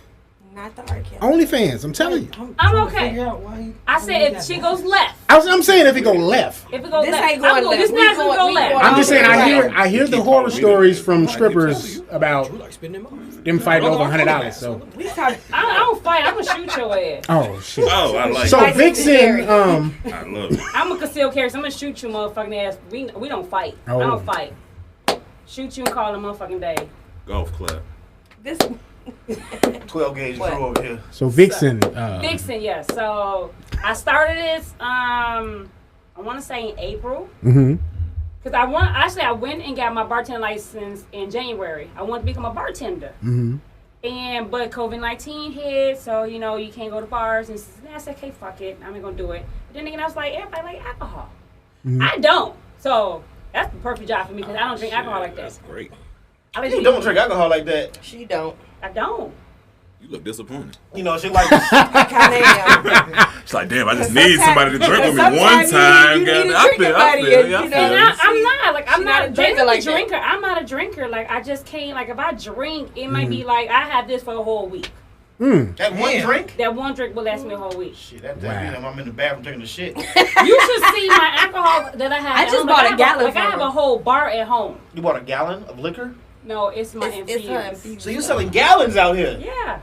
not the R. Kelly. OnlyFans. I'm telling you. I'm trying to okay. figure out why I said if she goes left. I'm saying if it go left. If it goes This left, ain't going left. This We not gonna going- go we left. going I'm just saying Right. I hear the keep horror calling me stories that. from I keep strippers telling you. about Drew like spending money. them fighting over $100. So We talking. I don't fight. I'm gonna shoot your ass. oh shit. Oh, I like So it. Vixen, I love it. I'm a concealed carry. So I'm gonna shoot you, motherfucking ass. We don't fight. Oh. I don't fight. Shoot you and call a motherfucking day. Golf clap. This 12 gauge What? crew over here. so Vixen. Vixen, yes. So I started this. I want to say in April. Mm-hmm. Cause I went and got my bartender license in January. I wanted to become a bartender. Mm-hmm. But COVID-19 hit, so you know you can't go to bars. And I said, okay, fuck it, I'm not gonna do it. But then again, I was like, everybody like alcohol. Mm-hmm. I don't. So that's the perfect job for me because I don't drink alcohol like that. That's great. I like You to don't eat. drink alcohol like that. she don't. I don't. You look disappointed. You know, she like. I kind of am. It's like, damn, I just Sometimes- need somebody to drink with me sometimes one you time. need a goddamn. I drinking feel, buddy, yeah, you I know? feel And it. I'm not like I'm She not not a a drinker drinker. like that. Drinker. I'm not a drinker. Like I just can't. Like if I drink, it might be like I have this for a whole week. That one Damn. drink? That one drink will last me a whole week. Shit, that Wow. means I'm in the bathroom drinking the shit. You should see my alcohol that I have. I at just home. bought Like, a I have gallon Like I from have her. a whole bar at home. You bought a gallon of liquor? No, it's my It's her infused. infused. So you selling gallons out here? Yeah.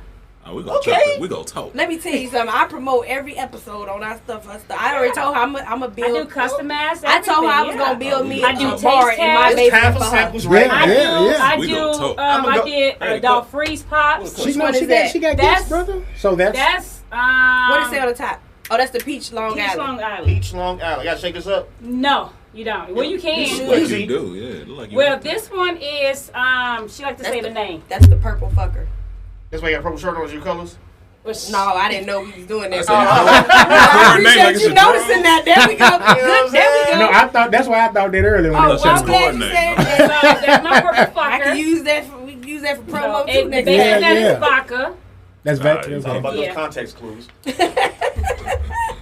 Oh, we gonna Okay. talk. We gonna talk. Let me tell you something. I promote every episode on our stuff. I already told her I'm a I build. do customized. I told her I was everything, gonna yeah. build me I do a taste bar in my tests. It's time basement for for her. samples right Yeah, I now. yeah. I We do. gonna talk. I'ma I go- did Ready, dog go. freeze pops. She Which know one she is got that? she got That's- gifts, brother. So that's That's What is it on the top? Oh, that's the peach Long Peach Island. Long Island. Peach Long Island. Gotta shake this up. No, you don't. Well, you You can. should. Like Easy. you do, yeah. Look like you Well, do. this one is. She like to That's say the name. That's the purple fucker. That's why you got a purple shirt on with your colors? No, I didn't know we was doing that. I said, I coordinate like appreciate it's you a drug. noticing that. There we go. know what I'm Good. There we go. no. I thought that's why I thought that earlier. When Oh, it That's well, was I'm just glad you coordinating. said So that. that's my purple I can fucker. use that. We can use that for promo too And the next base Yeah, of that yeah. is vodka. that's All right, back. It's all about Yeah. those context clues.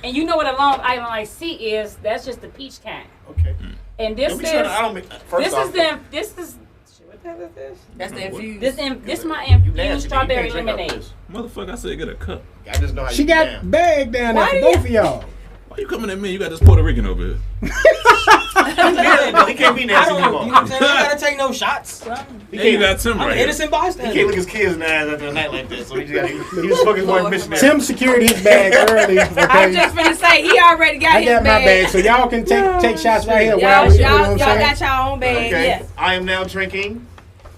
And you know what a Long Island Iced Tea is? That's just the peach kind. Okay. And this Don't be is. trying to- I don't mean, first This off, is them. This is. Shit, what the hell is this? That's the infused. This my you infused nasty, strawberry you can't drink out lemonade. this. Motherfucker, I said get a cup. I just know how She you got down. bag down there Why for do both you- of y'all. Why you coming at me? You got this Puerto Rican over here. He can't be I nasty don't no know. You know more. what I'm saying? I gotta take no shots. Yeah, you got Tim I'm right an here. innocent He bystander. can't look his kids in the eyes after a night like this. So he just got he was fucking one missionary. Tim secured his bag early. I was Okay, just gonna say he already got I his got my bag, so y'all can take shots right here. While we, you know what Y'all I'm saying? got your own bag. Okay. Yes. I am now drinking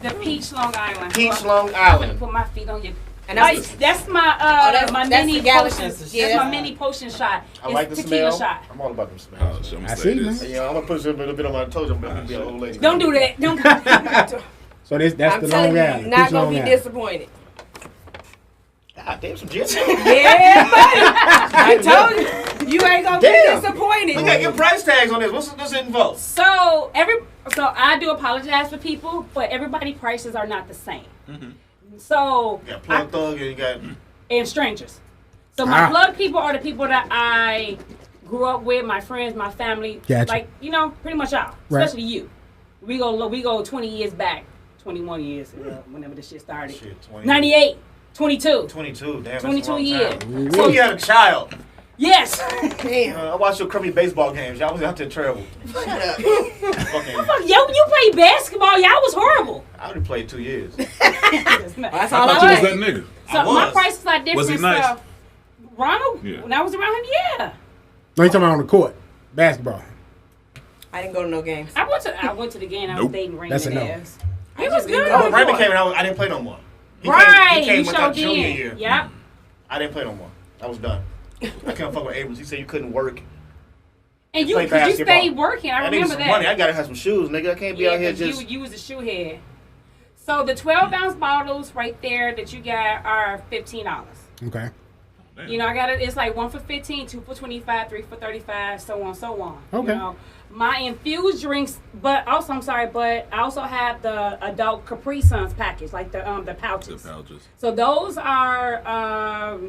The peach Long Island. Peach So Long I'm gonna Island. put my feet on your. And Like, that's that's my that's- my that's mini the gallon. potion. Yeah, That's my that's- mini potion shot. I like the It's tequila smell. shot. I'm all about them Oh, smells. shit, I'm I gonna see, say man. this. Yeah, I'm gonna put a little bit on my toes. I'm gonna be an old lady. Don't do that. Don't. do So that's I'm the telling Long you, Island. you're not Peach gonna Long be Island. disappointed. God damn, some gin. Yeah, buddy. I told you, you ain't gonna Damn. be disappointed. We gotta get price tags on this. What's this involved? So I do apologize for people, but everybody prices are not the same. So You got Plug Thug and you got and strangers. So my Ah. plug people are the people that I grew up with, my friends, my family. Gotcha. Like, you know, pretty much y'all. Right. Especially you. We go 20 years back. 21 years, whenever this shit started. shit, 20. 98, 22. 22. Damn, that's 22 a long years. time. So you had a child. Yes. Damn. I watched your crummy baseball games. Y'all was out there travel. Shut up. Fucking, Yo, you played basketball. Y'all was horrible. I only played 2 years. That's I all thought I you was like. that nigga. So I my was. prices are different. Was he nice? So Ronald, Yeah. when I was around him, yeah. No, you talking about on the court, basketball. I didn't go to no games. I went to the game. I was Nope. dating Raymond. That's a no. ass. I It just was didn't good. go. When Raymond came out, I didn't play no more. He Right, Came, he you came sure with junior did. year. Yep. I didn't play no more. I was done. I couldn't fuck with Abrams. He said you couldn't work. And you, Play cause you basketball. stayed working. I I need remember some that. money. I gotta have some shoes, nigga. I can't be out here 'cause just. you was a shoe head. So the 12-ounce bottles right there that you got are $15. Okay. Damn. You know, I got it. It's like 1 for 15, 2 for 25, 3 for 35, so on, so on. Okay. You know, my infused drinks, but I also have the adult Capri Suns package, like the pouches. The pouches. So those are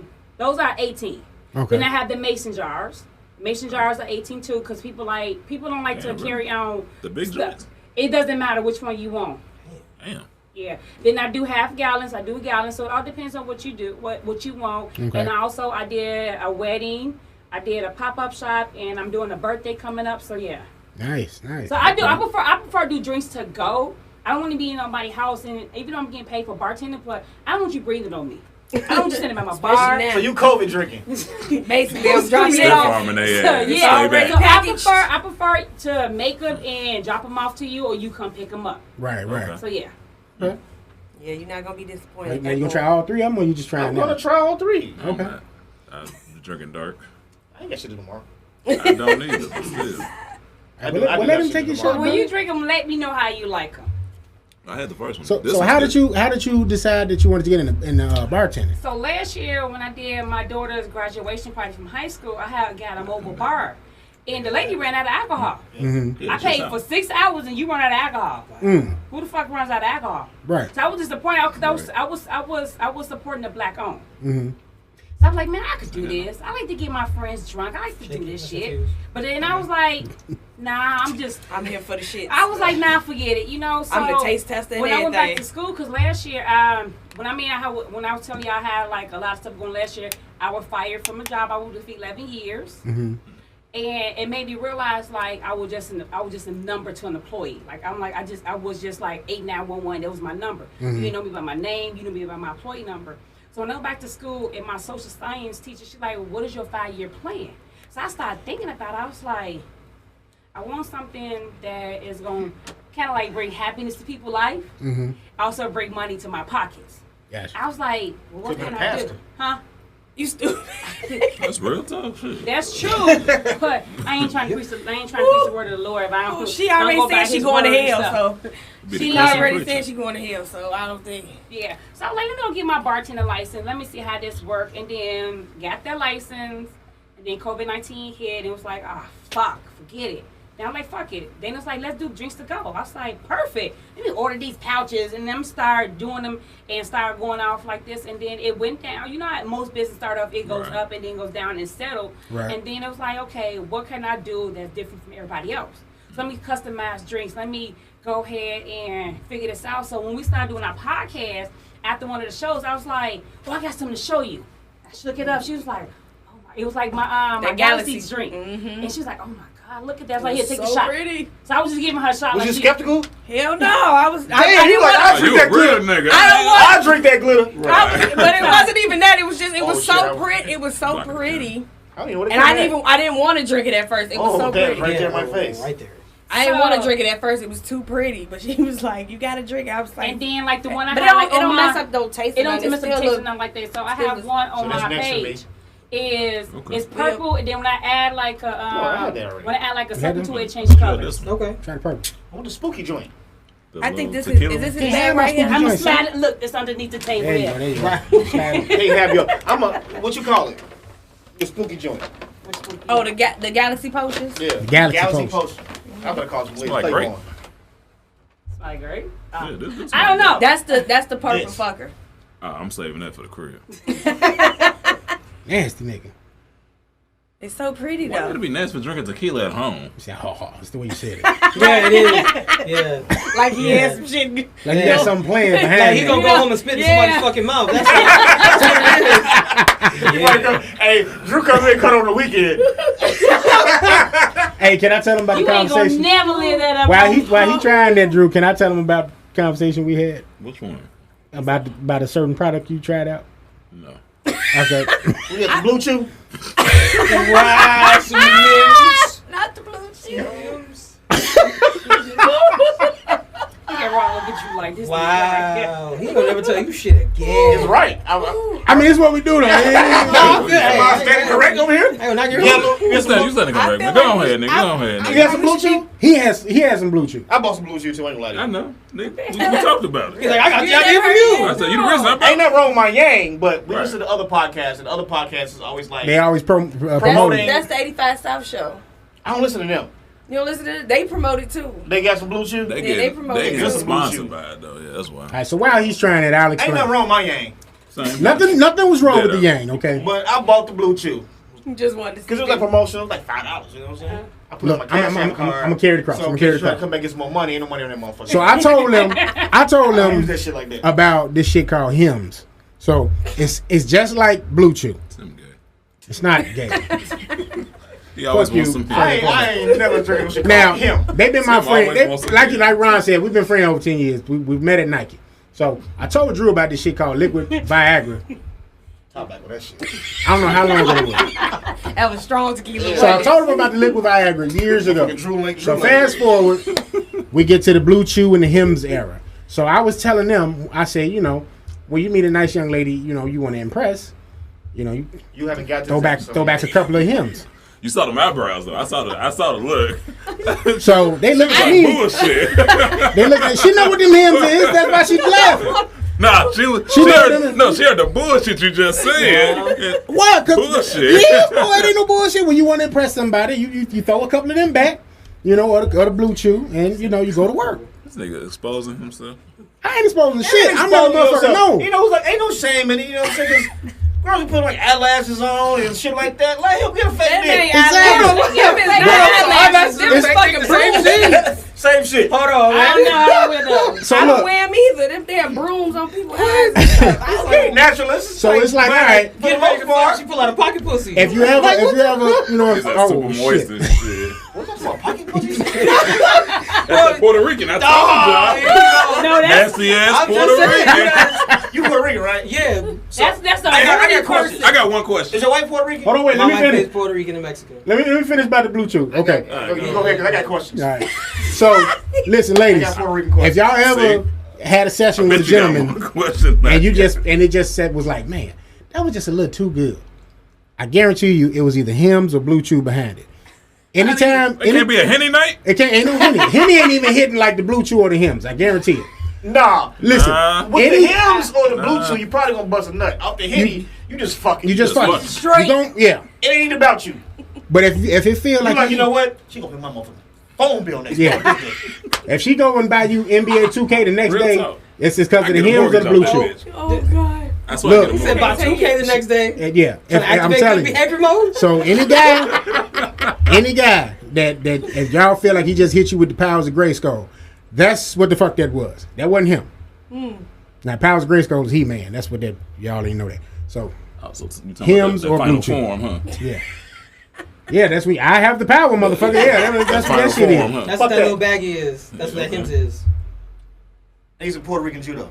18. Okay. Then I have the mason jars. Mason jars are 18 too, because people don't like to carry on The big stuff. drinks. It doesn't matter which one you want. Damn. Yeah. Then I do half gallons. I do gallons. So it all depends on what you do, what you want. Okay. And also I did a wedding. I did a pop-up shop, and I'm doing a birthday coming up. So yeah. Nice. So I prefer to do drinks to go. I don't want to be in nobody's house, and even though I'm getting paid for bartending, but I don't want you breathing on me. I don't want you sitting at my bar. now. So you COVID drinking? Basically, I'm dropping Still it off. farming their So, ass. yeah, Stay so back. I prefer to make them and drop them off to you, or you come pick them up. Right. Okay. So yeah. Okay. Yeah, you're not gonna be disappointed. Now you gonna try all 3 of them, or you just trying I'm now? gonna try all 3. I'm Okay. not. I'm drinking dark. I ain't got shit to do tomorrow. I don't either, but still. I Well, do let got him shit take to his do shot, tomorrow. When brother. you drink them, let me know how you like them. I had the first one. So This so was how good. did you decide that you wanted to get in bartending? So last year when I did my daughter's graduation party from high school, I got a mobile bar, and the lady ran out of alcohol. Mm-hmm. I paid for 6 hours, and you run out of alcohol. Like, who the fuck runs out of alcohol? Right. So I was disappointed because I was supporting the black owned. Mm-hmm. So I was like, man, I could do this. I like to get my friends drunk. I like to do this shit. But then I was like, nah, I'm here for the shit. I was like, nah, forget it. You know, so I'm the taste tester and when I went back everything. to school, because last year, when I was telling you I had like a lot of stuff going last year, I was fired from a job I was with for 11 years. Mm-hmm. And it made me realize like I was just a number to an employee. Like I was just like 8911. That was my number. You didn't know me by my name. You knew me by my employee number. So when I went back to school, and my social science teacher, she's like, "What is your 5-year plan?" So I started thinking about it. I was like, I want something that is going to kind of like bring happiness to people's life. Mm-hmm. Also bring money to my pockets. Gotcha. I was like, well, what Could be can a I do? pastor. Huh? You stupid. That's real tough shit. That's true, but I ain't trying to preach the word of the Lord. If I don't, She already don't go by said she his going to word and hell, stuff. so Be she the Christian already preacher. said she going to hell. So I don't think. Yeah. So I was like, let me go get my bartender license. Let me see how this work. And then got that license. And then COVID-19 hit, and it was like, ah, fuck, forget it. Then I'm like, fuck it. Then it's like, let's do drinks to go. I was like, perfect. Let me order these pouches, and then start doing them and start going off like this. And then it went down. You know how most business start off, it goes Right. up and then goes down and settle. Right. And then it was like, okay, what can I do that's different from everybody else? So let me customize drinks. Let me go ahead and figure this out. So when we started doing our podcast, after one of the shows, I was like, well, I got something to show you. I should look it up. She was like, oh my, it was like my That Galaxy's Galaxy. drink. Mhm. And she was like, oh my God, look at that. I was like, here, take so a shot. pretty. So I was just giving her a shot. Was like you she- skeptical? Hell no, I was. Damn, I you didn't like, want. I Oh, drink you that a real glitter. nigga. I don't want. I drink that glitter. But it wasn't even that. It was just. It Oh, was shit, so I- pretty. It was so Black pretty. I don't even know what it And I came didn't even. I didn't want to drink it at first. It was Oh, so damn, pretty. right there in my face. Right there. I didn't want to So- drink it at first. It was too pretty. But she was like, "You gotta drink it." I was like, And then like the one I but had, it like, don't, it on don't my- mess up no taste. It don't It mess up still taste look- and nothing like that. So I still have was- one on So that's my next to me. page. Is Okay. it's purple, and then when I add like a I had that already. when I add like a had something them? to it, it changes Yeah, colors. this one. Okay. Try the purple. I want the spooky joint. The I think little this tequila is this one. his Yeah, name my right here. spooky I'm joint, son. smiling. Look, it's underneath the table. There you Yeah. go. There you go. Can't have your. I'm a. What you call it? The spooky joint. Oh, the Galaxy potions. Yeah. The Galaxy Potion. I'm gonna call some Smell like grape. Like great. Yeah, this I don't know. That's the purple Yes. fucker. I'm saving that for the crib. Nasty nigga. It's so pretty Why would it though. be nasty for drinking tequila at home? You say, oh, that's the way you said it. Yeah, it is. Yeah. Like he had some shit. Like you Yeah. got something playing behind Like he you. gonna go home and spit in Yeah. somebody's fucking mouth. That's what You wanna go- Hey, Drew come in and cut on the weekend. Hey, can I tell him about You the ain't gonna conversation? never live that up. While he trying that, Drew, can I tell him about the conversation we had Which one? about a certain product you tried out? No. Okay. We got the blue chew. Wow, some news. Not the blue chews. He can wrong look at you like this. wow. He gonna never tell you shit It's again. right. I mean, it's what we do though. Am I standing correct over here? I ain't gonna and I get Yellow. You said correct, man. Go ahead, nigga. Go ahead, You nigga. got some blue chew? He has some blue chew. I bought some blue chew too. I ain't gonna lie to I you. know. Nigga, we talked about He's it. like, I got the You idea never from you. I said, you the reason I Ain't bought nothing wrong with my yang, but we Right. listen to other podcasts, and other podcasts is always like, They always promote it. That's the 85 South show. I don't listen to them. You don't listen to it? They promote it too. They got some blue chew. They Yeah, they promote it. get Just some blue chew. sponsored by it, though. Yeah, that's why. All right, so while he's trying it, I'll Ain't nothing explain. wrong with my yang, Same. Nothing was wrong with the Yeah. yang, okay? but I bought the blue chew You just wanted to see because it was like promotion. It was like $5. You know what I'm saying? I put Look, it on my I'm cash app card. gonna carry it across. So I'm I'm gonna carry it trying to across. come back and get some more money. Ain't no money on that motherfucker. So I told him I don't use that them shit like that. about this shit called hymns. So it's just like blue chew. Some good. It's not gay. He always Fuck wants you. some I ain't never drinking no shit Now called him. they've been my Tim friend. always wants to Like be. Ron said, we've been friends over 10 years. We've met at Nike. So I told Drew about this shit called liquid Viagra. Talk back with that shit. I don't know how long ago it was. that was strong tequila. So I told him about the liquid Viagra years ago. Drew Lake. So fast forward, we get to the blue chew and the hymns era. So I was telling them, I said, when you meet a nice young lady, you want to impress, you You haven't got this throw back episode a couple of hymns. You saw them eyebrows, though. I saw the look. So they look at Like me. bullshit. They look at. She know what them hymns is. That's why she's laughing. Nah, she heard the bullshit you just said. What? Bullshit. Yeah, boy, it ain't no bullshit. When you want to impress somebody, you throw a couple of them back, or the blue chew, and you go to work. This nigga exposing himself. I ain't exposing shit. I'm not a motherfucker. No. You know, it's like ain't no shame in it. You know what I'm saying? 'Cause girls who put like eyelashes on and shit like that. Let him get a fake dick. Exactly. Them fucking brooms. Same shit. Hold on, I man. don't know how with them. So I don't look. wear them either. Them damn brooms on people's eyes. and stuff. I was Okay, like, naturalist. So it's like, all right. For the Get ready most to fuck. part. She pull out a pocket pussy. If you ever, He's like super moist shit. and shit. What's that for? Pocket pussy? That's the Puerto Rican. I told you. No, that's Nasty ass I'm Puerto just saying. Rican. You Puerto Rican, right? Yeah. that's the I got only a question. I got one question. Is your wife Puerto Rican? Hold on, wait. My Let me wife is finish. Puerto Rican and Mexican. Let me finish about the blue chew. Okay. All right, You go ahead, 'cause I got questions. All right. So listen, I ladies, got Puerto Rican questions. if y'all ever had a session with a Bet you got gentleman one question. and it just said was like, man, that was just a little too good. I guarantee you, it was either hymns or blue chew behind it. Anytime, It can't be a Henny night. it can't. Ain't no Henny. Henny ain't even hitting like the blue chew or the hymns. I guarantee it. Nah. Listen, Nah. With any- the hymns or the blue chew, you probably gonna bust a nut. Off the Henny, you just fucking. you just Just fuck. fuck. Straight. You don't, yeah. It ain't about you. But if it feel You like, like, you know what? She gonna pay my motherfucking phone bill next Yeah. month. if she go and buy you NBA 2K the next Real day, talk. it's just because I of the get a hymns or the mortgage blue off that chew. bitch. oh God. That's why Look. I He get a said mortgage. about 2K the next day. Yeah, Can I I'm activate telling the you. behavior mode? So any guy that if y'all feel like he just hit you with the powers of Grayskull, that's what the fuck that was. That wasn't him. Now powers of Grayskull is He-Man. That's what that y'all ain't know that. So Oh, so you talking Hymns about or that final blue chew? form, huh? yeah, yeah, that's me. I have the power, motherfucker. Yeah, that's what Final that shit form, is. huh? That's Fuck what that that. little baggie is. That's what that hymns is. He's a Puerto Rican judo.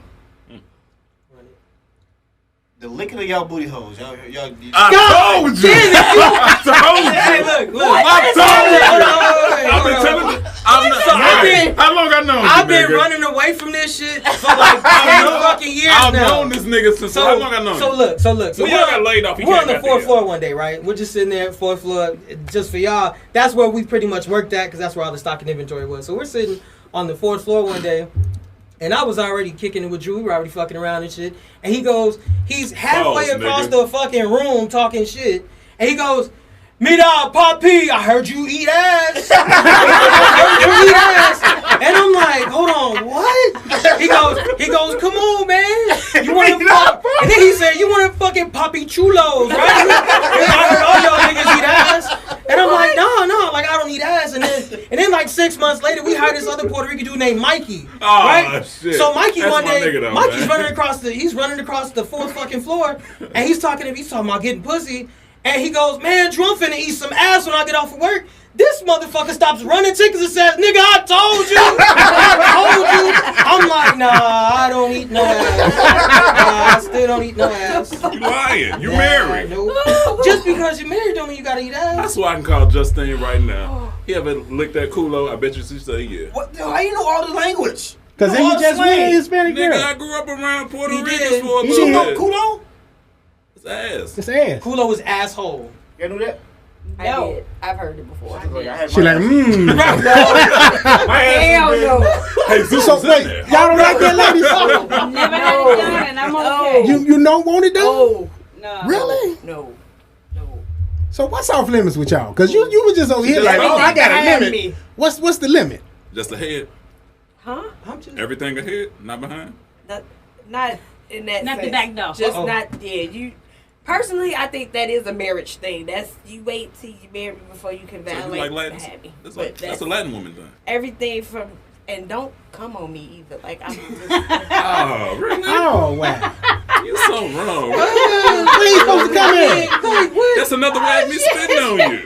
The licking of y'all booty holes. Y'all. I told you. I told Hey, you. look. I told you. I've been Hold on. telling you. I'm not. So I've been- How long I known you, I've been nigga? running away from this shit for like 10 fucking years I've now. known this nigga since. How long I known So you? look. So When y'all got laid off, he we're came on the back fourth together. floor one day, right? We're just sitting there, fourth floor, just for y'all. That's where we pretty much worked at, because that's where all the stock and inventory was. So we're sitting on the fourth floor one day, and I was already kicking it with Drew. We were already fucking around and shit. And he goes, he's halfway Pause, across nigga. the fucking room talking shit, and he goes, "Mira, papi, I heard you eat ass." I heard you eat ass. And I'm like, hold on, what? He goes, come on, man. You want to fuck? And then he said, you want to fucking poppy chulos, right? I heard all y'all niggas eat ass. And I'm like, no, like I don't eat ass. And then like 6 months later, we hired this other Puerto Rican dude named Mikey. Oh, Right? shit. So Mikey That's one my day, nigga though, Mikey's man. running across the fourth fucking floor, and he's talking about getting pussy. And he goes, man, Drew, I'm finna eat some ass when I get off of work. This motherfucker stops running tickets and says, nigga, I told you. I'm like, nah, I don't eat no ass. Nah, I still don't eat no ass. You lying. You Nah, married. nope. Just because you're married don't mean you gotta eat ass. That's why I can call Justine right now. He ever licked that culo? I bet you she say yeah. What? How you know all the language? Because then you just with a Hispanic Nigga, girl. I grew up around Puerto He Ricans did. for a He You little know bit. Kulo? It's ass. It's ass. Kulo is asshole. You knew that? I No. did. I've heard it before. Like, I had She like, Hell no. Hey, Zeus So was in wait, there. y'all don't like that, ladies? Never had it done, and I'm okay. You don't want it done? Oh, No. Really? no. So what's off limits with y'all? Cause you were just over here like, oh, I got a Behind limit. me. What's the limit? Just ahead. Huh? I'm just. Everything ahead, not behind. Not in that Not the sense. back door. Just Uh-oh. not, yeah, you... Personally, I think that is a marriage thing. That's, you wait till you marry before you can So you violate like the Latin? happy. That's a Latin woman thing. Everything from... And don't come on me either. Like, I'm just... Oh, really? Oh wow. You so wrong. Where you supposed to come in? That's another way of me spitting on you.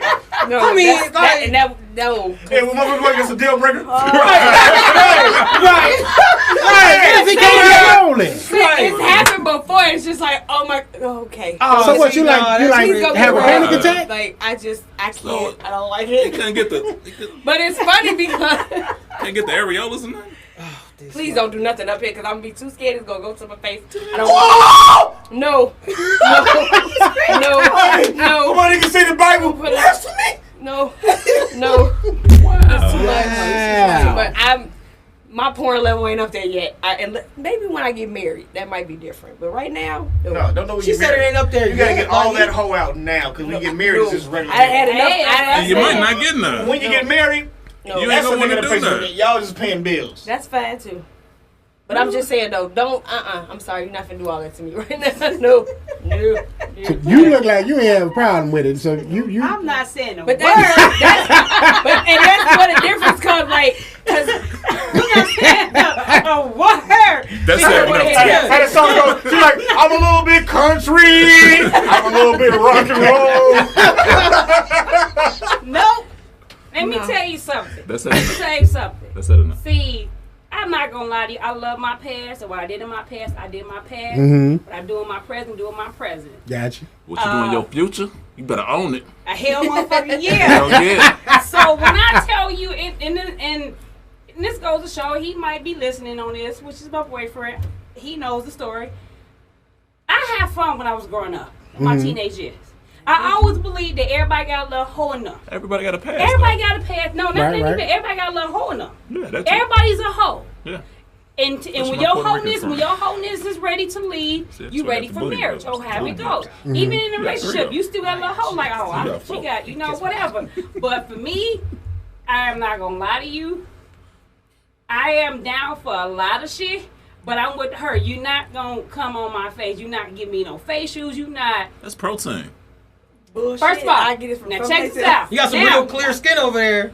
no, I mean, that's, like- no. Hey, when motherfuckers like it's a deal breaker. If he can't rolling. It's happened before. It's just like, oh my... Okay. So what you like? You Please go like have a get panic right. attack? Like, I can't. So- I don't like He it. can't get the But it's funny because... can't get the areolas in there. Please don't do nothing up here because I'm going to be too scared it's going to go to my face. I don't want No. No. Nobody can see the Bible. Put it- Blasphemy. No. No. It's too much. Wow. But my porn level ain't up there yet. Maybe when I get married, that might be different. But right now, No, don't know when She you said it ain't up there. You gotta yet. get all Like, that hoe out now, because when you get married, it's just regular. I had enough. Hey, I And you might not get none. When you get married, No, You ain't that's gonna a wanna nigga do that pays that. for it. Y'all just paying bills. that's fine too. But I'm just saying though, don't. I'm sorry, you're not finna do all that to me right now. No. You look like you ain't have a problem with it. So you. I'm not saying no But word. that's where the difference comes. Like, cause A word. That's it. What it No. is. How that song goes, she's like, I'm a little bit country, I'm a little bit rock and roll. Nope. Let me No. tell you something. That's Let me it. tell you something. That's it enough. See, I'm not gonna lie to you. I love my past, and what I did in my past, I did in my past. Mhm. What I do in my present, do in my present. Got you. What you do in your future? You better own it. A hell motherfucking year. Hell yeah. So when I tell you, and this goes to show, he might be listening on this, which is my boyfriend. He knows the story. I had fun when I was growing up, in my teenage years. I always believed that everybody got a little hole in them. Everybody got a pass. Everybody got a pass. No, not Right, even. right. Everybody got a little hole in them. Yeah, that's it. Everybody's a hoe. Yeah. And That's when my your Puerto Rican wholeness, friend. when your wholeness is ready to leave, See, you so ready that's for bully marriage. brothers. Oh, have it Bully go. brothers. Even in a Yeah, relationship, three you still got a little hoe. Like, oh, got she four. got, whatever. But for me, I am not gonna lie to you. I am down for a lot of shit, but I'm with her. You're not gonna come on my face. You're not gonna give me no face shoes. You not. That's protein. bullshit. First of all, I get it from now someplace check this else. out. You got some Now, real clear skin over there.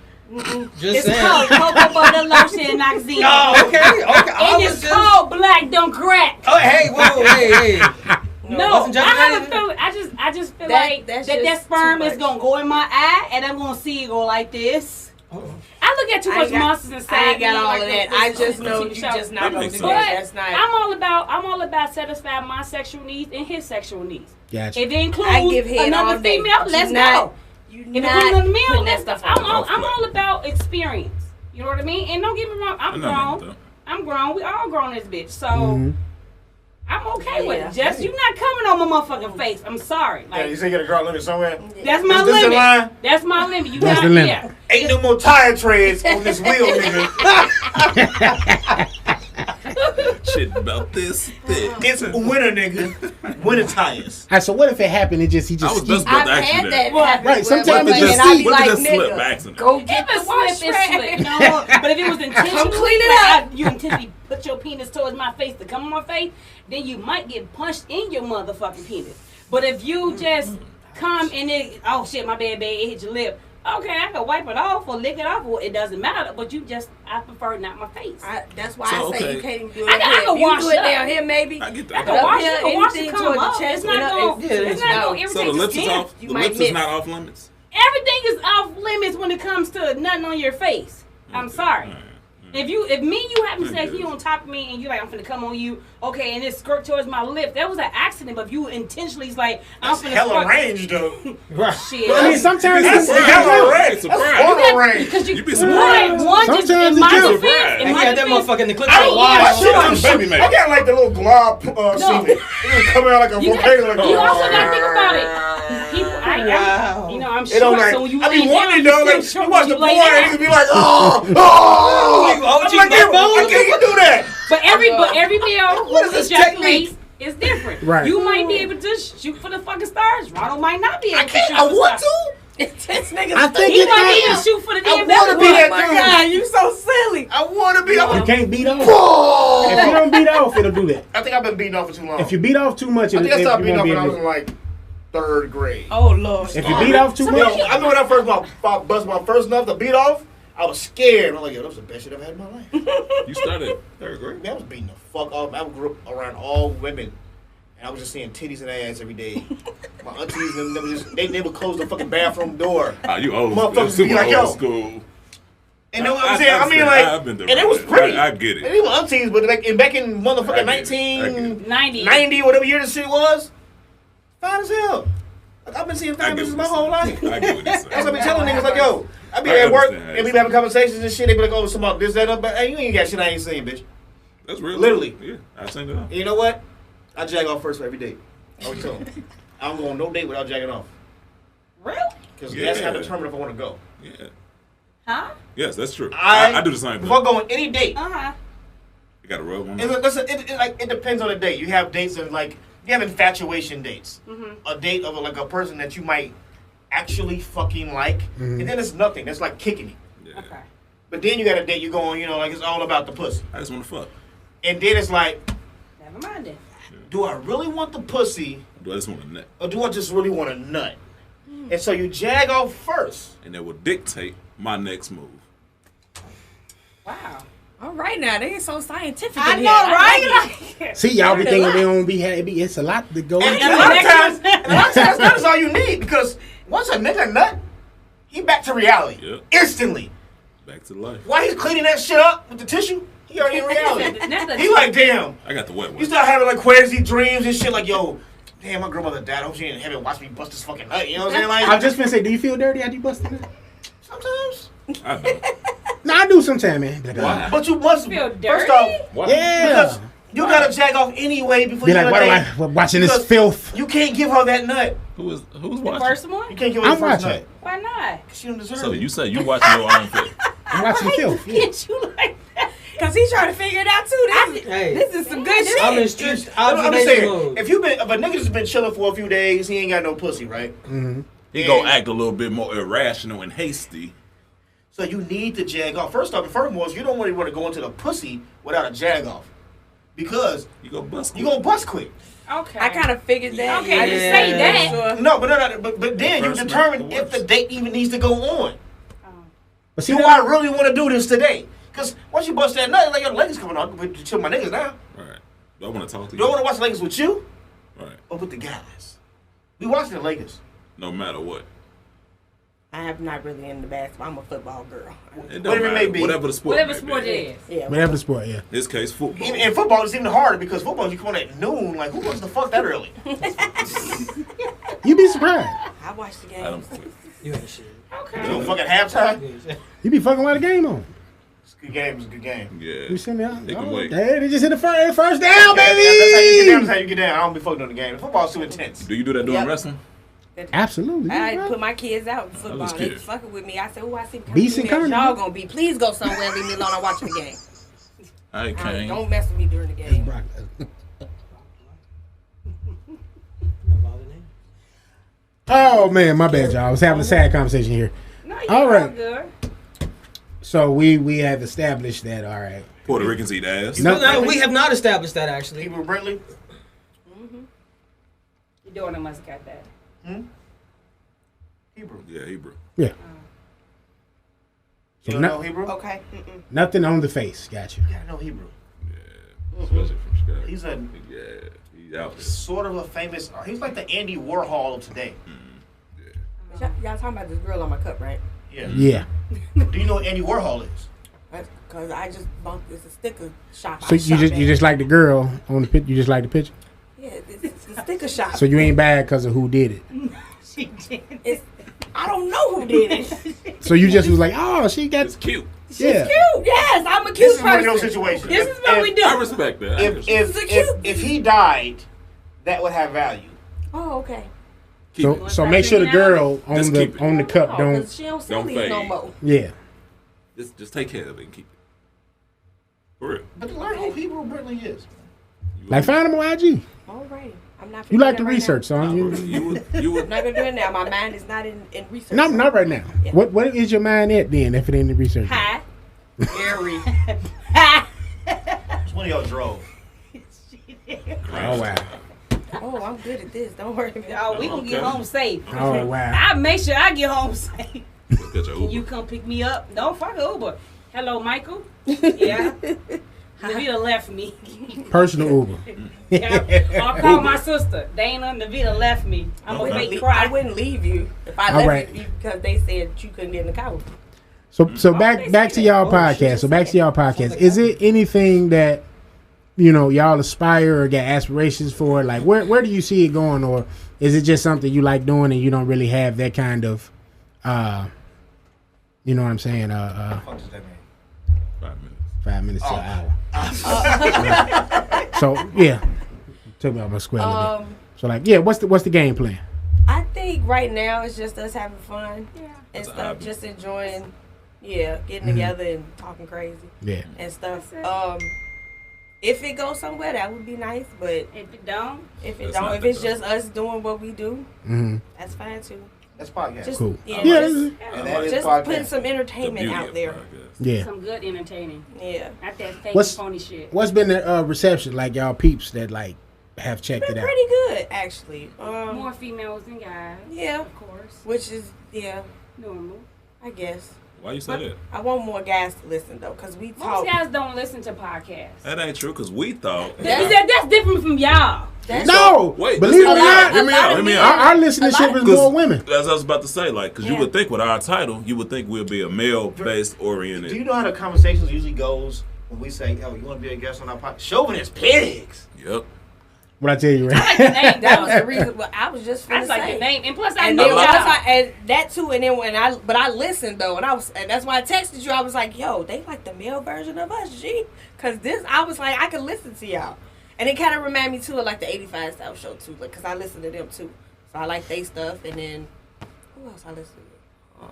Just It's saying. called cocoa butter lotion and oxy. Oh, okay. I And was it's just. called black don't crack. Oh, hey, whoa, hey. No, Wasn't I jumping have a anything? feeling. I just feel That- like that's that just sperm too is much. gonna go in my eye, and I'm gonna see it go like this. I look at too I much ain't got- monsters inside. I ain't got me, all like of that. this I just TV know you show. just not That gonna makes do sense. that. But That's not. I'm all about satisfying my sexual needs and his sexual needs. Got If you. it includes I give head all another day. female, but let's you not, go. You If not it includes another male, putting that let's stuff I'm on. all about experience. You know what I mean? And don't get me wrong, I'm I know about grown. that. I'm grown. We all grown in this bitch. So Mhm. I'm okay with Yeah. it. Just you not coming on my motherfucking face. I'm sorry. Yeah, you Like say you got a girl limit somewhere? that's my This the limit. line? That's my limit. You That's not the limit. yeah. Ain't no more tire treads on this wheel, nigga. Shit about this thick. It's winter, nigga. Winter tires. All right, so what if it happened? It just he I just was just ski- about I've to ask you had that that. happen. Right, with sometimes women, it just and I be slip. What if like, it just slip nigga, by accident? go If get it's the wash slip, it's slip. rag. No, but if it was intentional, clean it like, up. you intentionally put your penis towards my face to come on my face, then you might get punched in your motherfucking penis. But if you just come and it, oh shit, my bad, babe, it hit your lip. Okay, I can wipe it off or lick it off, or it doesn't matter. But I prefer not my face. That's why So, I say okay. you can't even do it I up can here. If you wash do it up. down here, maybe. I get I that. can wash here, it, I can wash anything it, towards come the up. chest, It's not it- going. it- It's not no. going to So the irritate lips your is skin. off. You The might lips is miss. not off limits. Everything is off limits when it comes to nothing on your face. I'm sorry. If me and you having sex, you on top of me and you like I'm finna come on you, okay, and it skirt towards my lip. That was an accident, but if you intentionally is like I'm That's finna hella squirt- range, though. Right. Shit. I mean, sometimes That's it's hella range. Surprise. That's horrible range. Because You be one surprised. just Sometimes in my it do. defense, in And my he had that defense, motherfucker in the clip I so ain't wide. got Shit, no I'm Baby I man. got like the little glob semen. It was coming out like a volcano. Like, you also gotta think about it. People, I Wow. You know, I'm It short, don't like. so when you I lay be wanting down, though. you Like still you watch short the when porn, you lay and down. you be like, oh. You OG I'm like, damn, Bumbo? I can't do that. But every male What who is this ejaculates technique? is different. Right. You might be able to shoot for the fucking stars. Ronald might not be able I to can't. shoot I for want stars. to. This nigga. I think He it might be able can. to shoot for the I damn wanna be basketball. that Oh my God, you so silly. I want to be. I You want. can't beat off. If Oh. you don't beat off, it'll do that. I think I've been beating off for too long. If you beat off too much, I it'll, think I stopped you beating won't off be when I able was to. in like 3rd grade. Oh Lord. If you beat off too Yo, much, I remember when I first bust my first nut to beat off. I was scared. I'm like, yo, that was the best shit I've had in my life. You started 3rd grade. Man, I was beating the fuck off. I grew up around all women. And I was just seeing titties and ass every day. My aunties and them just, they would close the fucking bathroom door. Ah, you old Motherfuckers school. be Super like, yo. old school. And know what I'm saying? I mean, like, I've been there. and it was pretty. I get And it. they were aunties, but back in I motherfucking get it. I get it. 1990, whatever year this shit was, fine as hell. Like, I've been seeing I fine get bitches what my you're whole saying. life. I get what you're saying. That's what I be telling niggas, like, yo, I be I at work, understand. and we be having conversations and shit. They be like, oh, some about this, that, but hey, you ain't got shit I ain't seen, bitch. That's real. Literally. Yeah, I seen it. And you know what? I jag off first for every date. I always tell them. I don't go on no date without jagging off. Really? Because that's how I Yeah. determine if I want to go. Yeah. Huh? Yes, that's true. I do the same thing. Before I go on any date, Uh-huh. You got to rub on it, that. listen, it depends on the date. You have dates of like, you have infatuation dates. Mm-hmm. A date of like a person that you might actually fucking like. And then it's nothing. That's like kicking it. Yeah. Okay. But then you got a date, you go on, you know, like it's all about the pussy. I just want to fuck. And then it's like, Never mind then. do I really want the pussy Do I just want a nut? or do I just really want a nut? And so you jag off first. And that will dictate my next move. Wow. All right now, they ain't so scientific. I in know, here. I right? like it. see, y'all be Learned a thinking lot. they don't be happy. It's a lot to go. And into. a lot of times, that is all you need because once a nigga nut, he back to reality Yep. instantly. Back to life. While he's cleaning that shit up with the tissue, he already in reality. He like, damn. I got the wet You one. start having like crazy dreams and shit like, yo, damn, my grandmother died. I hope she didn't have watch me bust this fucking nut. You know what I'm saying? I Like, was just gonna say, do you feel dirty after you busted it? sometimes. I don't. No, I do sometimes, man. Be like, Why? But you must, Feel first dirty? off, Why? yeah. because you gotta jag off anyway before Be you like, go why do date. I watching this Because filth? You can't give her that nut. Who's The watching? first You one? can't give her I'm the first watching. nut. Why not? She don't deserve So it. you say you watching your own film? I'm watching filth. Yeah. Get you like that. Cause he's trying to figure it out too. Hey. This is some good shit. I'm in strict I'm just observation saying, mode. if a nigga just been chilling for a few days, he ain't got no pussy, right? He gonna act a little bit more irrational and hasty. So you need to jag off. First off and foremost, you don't really want to go into the pussy without a jag off. Because You go bust. you gonna bust quick. Okay. I kind of figured that. Okay, I you just say ain't that. sure. No, but then you First determine make the if the worst. date even needs to go on. But see, Do I really want to do this today? Because once you bust that nut, like your Lakers coming on, but chill my niggas now. Right. Do I want to talk to Do I you? want to watch the Lakers with you Right. or with the guys? We watching the Lakers. No matter what. I am not really into basketball. I'm a football girl. It don't Whatever it matter. may be. Whatever the sport. Whatever may sport be. it is. Yeah. whatever the sport, yeah. In this case, football. Even in football, it's even harder because football you come on at noon. Like who wants to fuck that early? You be surprised. I watch the I don't. games. You ain't shit. You Okay. don't fuck at halftime. You ain't shit. You be fucking while the game on. It's a good game. It's a good game. Yeah. You send me out. They can Oh, wait. hey, they just hit the first down, That's how you get down. baby. That's how you get down. I don't be fucking on the game. Football's too intense. Do you do that during Yep. wrestling? Absolutely. I put my kids out in football. was They curious. fucking with me. I said, "Oh, I see Beast and females. Carnage. Y'all gonna be. Please go somewhere and leave me alone. I'm watching the game. I can't. Don't mess with me during the game." Brock. Of all the names. Oh man, my bad, y'all. I was having a sad conversation here. No, you're All all right. good. So we have established that. All right. Puerto Ricans eat ass. No. No, we have not established that actually. People with Brentley. Your daughter must got that. Hebrew. Yeah, Hebrew. Yeah. You So don't know Hebrew? Okay. nothing on the face. Got you. You gotta know Hebrew. Yeah. Especially from Chicago. He's a Yeah. He's out there. sort of a famous. He's like the Andy Warhol of today. Y'all talking about this girl on my cup, right? Yeah. Yeah. Do you know what Andy Warhol is? Because I just bumped. It's a sticker shop. So you just like the girl on the picture. You just like the picture. Yeah, it's the sticker shop. So you ain't bad because of who did it. She did. It's, I don't know who did it. So you just was like, oh, she got. It's cute. She's Yeah. cute. Yes, I'm a cute This is one of person. those situations. This is what we do. I respect that. If She's a cute- if he died, that would have value. Oh, okay. Keep it. So make sure the girl on Just keep it. the cup don't. Because she don't sell Don't these no fade. more. Yeah. Just take care of it and keep it. For real. But learn who Hebrew Britney is. Like find them on IG. All right. I'm not. You like to right now. research, so You I'm would. not gonna do it now. My mind is not in research. No, not right now. Yeah. What is your mind at then if it ain't in research? Hi. Gary. Which one of y'all drove? Oh wow. Oh, I'm good at this. Don't worry about it. Oh, we gonna get home safe. Oh wow. I make sure I get home safe. Look at your Can you Uber. come pick me up? No, fuck Uber. Hello, Michael. Yeah. Navita left me. Personal Uber. Yeah. I'll call my sister. Dana, Navita left me. I'm gonna make I cry. wouldn't leave you if I All left right. you because they said you couldn't get in the car. So back to y'all Bullshit. podcast. So back to y'all podcast. Is it anything that y'all aspire or get aspirations for? Like where do you see it going, or is it just something you like doing and you don't really have that kind of you know what I'm saying? What does that mean? 5 minutes. 5 minutes to an hour. So yeah. Took me off my square a little bit. So like, yeah, what's the game plan? I think right now it's just us having fun Yeah. and That's a stuff, hobby. just enjoying, getting together and talking crazy Yeah. and stuff. That's it. If it goes somewhere, that would be nice. But If it don't, if it That's don't, not if the it's goal. just us doing what we do, Mm-hmm. that's fine too. That's podcast. Just Cool. yeah, Yeah, just, and that is just podcast. putting some The entertainment beauty out of there. podcast. Yeah. some good entertaining. Yeah, Not that fake What's- phony shit. What's been the reception like y'all peeps that like have checked been it out? pretty good actually. More females than guys. Yeah, Of course. which is Normal. I guess. Why you say that? I want more guys to listen though, cause we Most talk. guys don't listen to podcasts. That ain't true because we thought. That's different from y'all. That's No, Wait, believe it or listen, not, hear me a lot out. of Hear me men- out. our listenership is Cause- more women. As I was about to say, like, because you Yeah. would think with our title, you would think we'll be a male-based oriented. Do you know how the conversations usually goes when we say, "Oh, you want to be a guest on our podcast?" Chauvinist Pigs. Yep. What I tell you, I like right? the name. That was the reason. Well, I was just I finna just like say. the name, and plus I And know then y'all. once and that too, and then but I listened though, and that's why I texted you. I was like, "Yo, they like the male version of us, G," because I was like, I could listen to y'all, and it kind of reminded me too of like the '85 South Show too, like because I listen to them too, so I like they stuff, and then who else I listen to?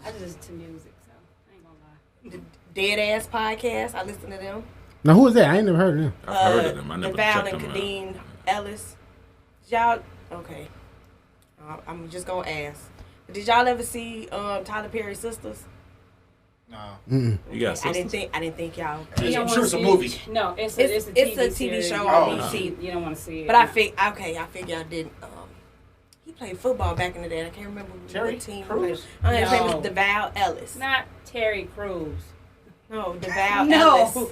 I just listen to music, so I ain't gonna lie. The Dead Ass Podcast, I listen to them. Now who is that? I ain't never heard of them. I've heard of them. I never Val checked and them out. Kadeen Ellis. Y'all okay? I'm just gonna ask. Did y'all ever see Tyler Perry's Sisters? No. Mm-mm. You got I sisters? didn't think y'all. You don't I'm sure wanna it's a see movie. it. No, it's It's a a TV TV series. show on You BET. You don't want to see it. But I figured y'all didn't. He played football back in the day. I can't remember Terry what team. he Crews? played. His name No. was DeVal Ellis. Not Terry Crews. No, DeVal No. Ellis.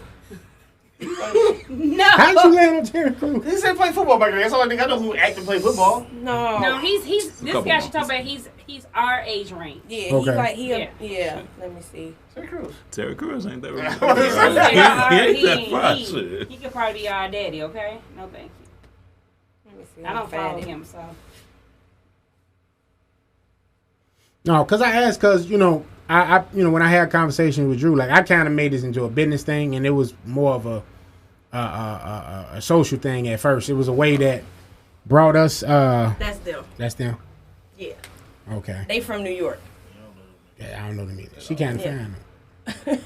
No. How'd you land on Terry Crews? He said play football back then. That's all I think. I know who acted play football. No. No, he's this couple guy she talking months. about. He's our age range. Yeah, Okay. yeah. Let me see. Terry Crews. Terry Crews ain't that Yeah. right? He He ain't that far, he shit. could probably be our daddy. Okay, no thank you. Let me see. I don't follow find it. him, so No, because I asked because, I when I had a conversation with Drew, like I kind of made this into a business thing, and it was more of a social thing at first. It was a way that brought us. That's them. That's them. Yeah, Okay. they from New York. Yeah, I don't know them either. She can't Yeah. find